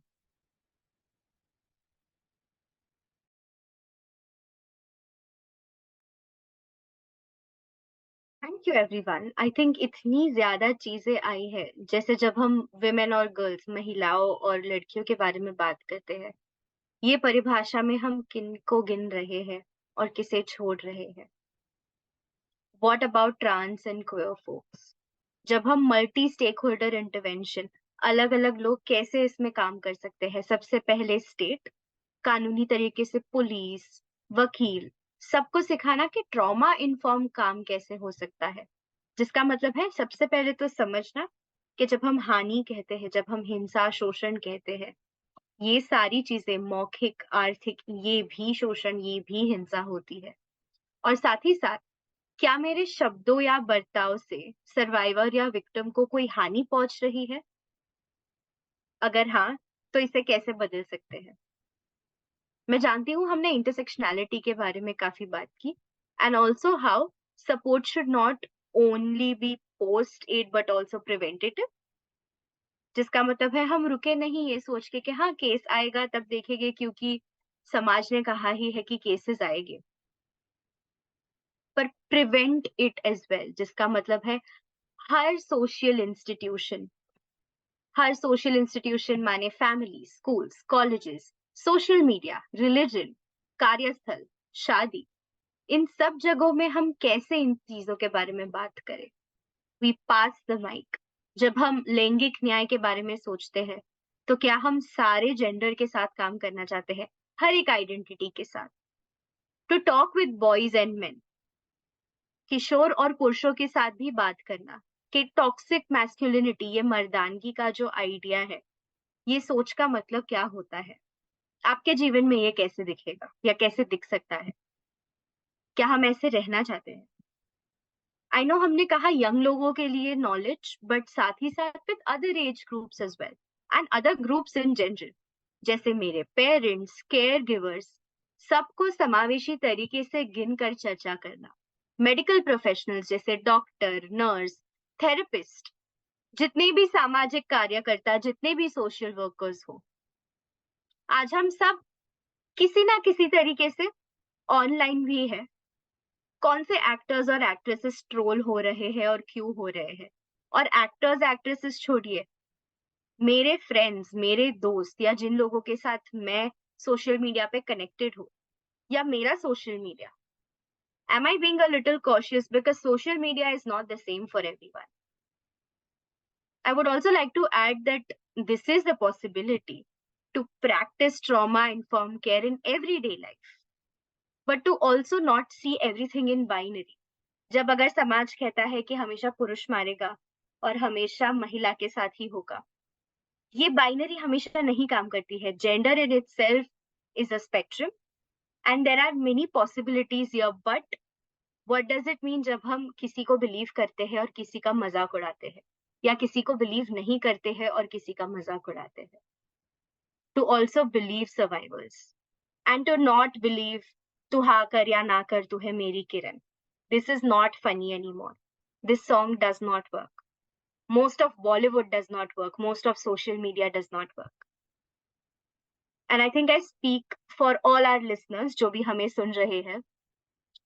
[SPEAKER 1] Thank you everyone. I think इतनी ज्यादा चीजें आई है, जैसे जब हम विमेन और गर्ल्स, महिलाओं और लड़कियों के बारे में बात करते हैं, ये परिभाषा में हम किन को गिन रहे हैं और किसे छोड़ रहे हैं। What about trans and queer folks? जब हम मल्टी स्टेक होल्डर इंटरवेंशन, अलग अलग लोग कैसे इसमें काम कर सकते हैं। सबसे पहले स्टेट, कानूनी तरीके से पुलिस, वकील, सबको सिखाना कि ट्रॉमा इन्फॉर्म काम कैसे हो सकता है, जिसका मतलब है सबसे पहले तो समझना कि जब हम हानि कहते हैं, जब हम हिंसा, शोषण कहते हैं, ये सारी चीजें मौखिक, आर्थिक, ये भी शोषण, ये भी हिंसा होती है। और साथ ही साथ क्या मेरे शब्दों या बर्ताव से सर्वाइवर या विक्टिम को कोई हानि पहुंच रही है? अगर हाँ, तो इसे कैसे बदल सकते हैं? मैं जानती हूँ हमने इंटरसेक्शनैलिटी के बारे में काफी बात की, and also how support should not only be post aid but also preventative, जिसका मतलब है हम रुके नहीं ये सोच के कि हाँ केस आएगा तब देखेंगे क्योंकि समाज ने कहा ही है कि केसेस आएंगे, पर प्रिवेंट इट एज वेल, जिसका मतलब है हर सोशल इंस्टीट्यूशन माने family, schools, colleges, social media, religion, कार्यस्थल, शादी, इन सब जगहों में हम कैसे इन चीजों के बारे में बात करें। We pass the mic. जब हम लैंगिक न्याय के बारे में सोचते हैं, तो क्या हम सारे जेंडर के साथ काम करना चाहते हैं, हर एक आइडेंटिटी के साथ? To talk with boys and men, किशोर और पुरुषों के साथ भी बात करना कि टॉक्सिक मैस्कुलिनिटी, ये मर्दानगी का जो आइडिया है, ये सोच का मतलब क्या होता है, आपके जीवन में ये कैसे दिखेगा या कैसे दिख सकता है, क्या हम ऐसे रहना चाहते हैं? आई नो हमने कहा यंग लोगों के लिए नॉलेज, बट साथ ही साथ with other age groups as well and other groups in general, जैसे मेरे पेरेंट्स, केयर गिवर्स, सबको समावेशी तरीके से गिनकर चर्चा करना। मेडिकल प्रोफेशनल्स जैसे डॉक्टर, नर्स, थेरेपिस्ट, जितने भी सामाजिक कार्यकर्ता, जितने भी सोशल वर्कर्स हो, आज हम सब किसी ना किसी तरीके से ऑनलाइन भी है। कौन से एक्टर्स और एक्ट्रेसेस ट्रोल हो रहे हैं और क्यों हो रहे हैं? और एक्टर्स एक्ट्रेसेस छोड़िए, मेरे फ्रेंड्स, मेरे दोस्त या जिन लोगों के साथ मैं सोशल मीडिया पे कनेक्टेड हूँ या मेरा social media, am I being a little cautious because social media is not the same for everyone? I would also like to add that this is a possibility to practice trauma-informed care in everyday life, but to also not see everything in binary. जब अगर समाज कहता है कि हमेशा पुरुष मारेगा और हमेशा महिला के साथ ही होगा, ये बाइनरी हमेशा नहीं काम करती है। Gender in itself is a spectrum and there are many possibilities here, but what does it mean जब हम किसी को बिलीव करते हैं और किसी का मजाक उड़ाते हैं, या किसी को बिलीव नहीं करते हैं और किसी का मजाक उड़ाते हैं? To also believe survivors and to not believe तू हाँ कर या ना कर, तू है मेरी Kiran, this is not funny anymore, this song does not work, most of Bollywood does not work, most of social media does not work. And I think I speak for all our listeners जो भी हमें सुन रहे हैं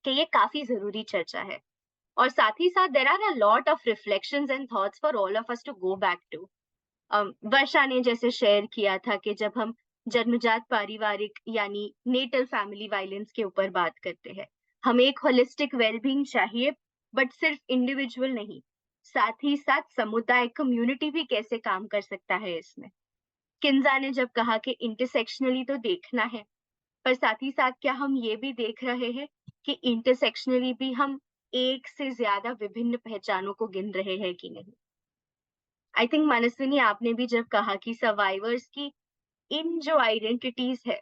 [SPEAKER 1] कि ये काफी जरूरी चर्चा है, और साथ ही साथ there are a lot of reflections and thoughts for all of us to go back to. वर्षा ने जैसे शेयर किया था कि जब हम जन्मजात पारिवारिक यानी नेटल फैमिली वायलेंस के ऊपर बात करते हैं, हमें एक होलिस्टिक वेलबींग चाहिए, बट सिर्फ इंडिविजुअल नहीं, साथ ही साथ समुदाय, कम्युनिटी भी कैसे काम कर सकता है इसमें। किंजा ने जब कहा कि इंटरसेक्शनली तो देखना है, पर साथ ही साथ क्या हम ये भी देख रहे हैं कि इंटरसेक्शनली भी हम एक से ज्यादा विभिन्न पहचानों को गिन रहे हैं कि नहीं। आई थिंक मनस्विनी, आपने भी जब कहा कि सर्वाइवर्स की इन जो आइडेंटिटीज है,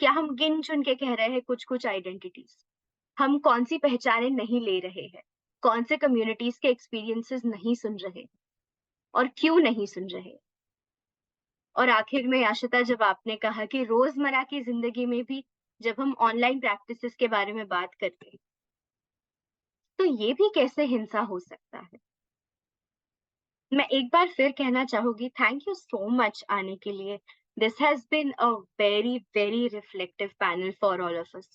[SPEAKER 1] क्या हम गिन चुन के कह रहे हैं कुछ कुछ आइडेंटिटीज? हम कौन सी पहचानें नहीं ले रहे हैं, कौन से कम्युनिटीज के एक्सपीरियंसेस नहीं सुन रहे और क्यों नहीं सुन रहे? और आखिर में आशिता, जब आपने कहा कि रोजमर्रा की जिंदगी में भी जब हम ऑनलाइन प्रैक्टिसेस के बारे में बात करते हैं, तो ये भी कैसे हिंसा हो सकता है? मैं एक बार फिर कहना चाहूंगी, थैंक यू सो मच आने के लिए। This has been a very very reflective panel for all of us.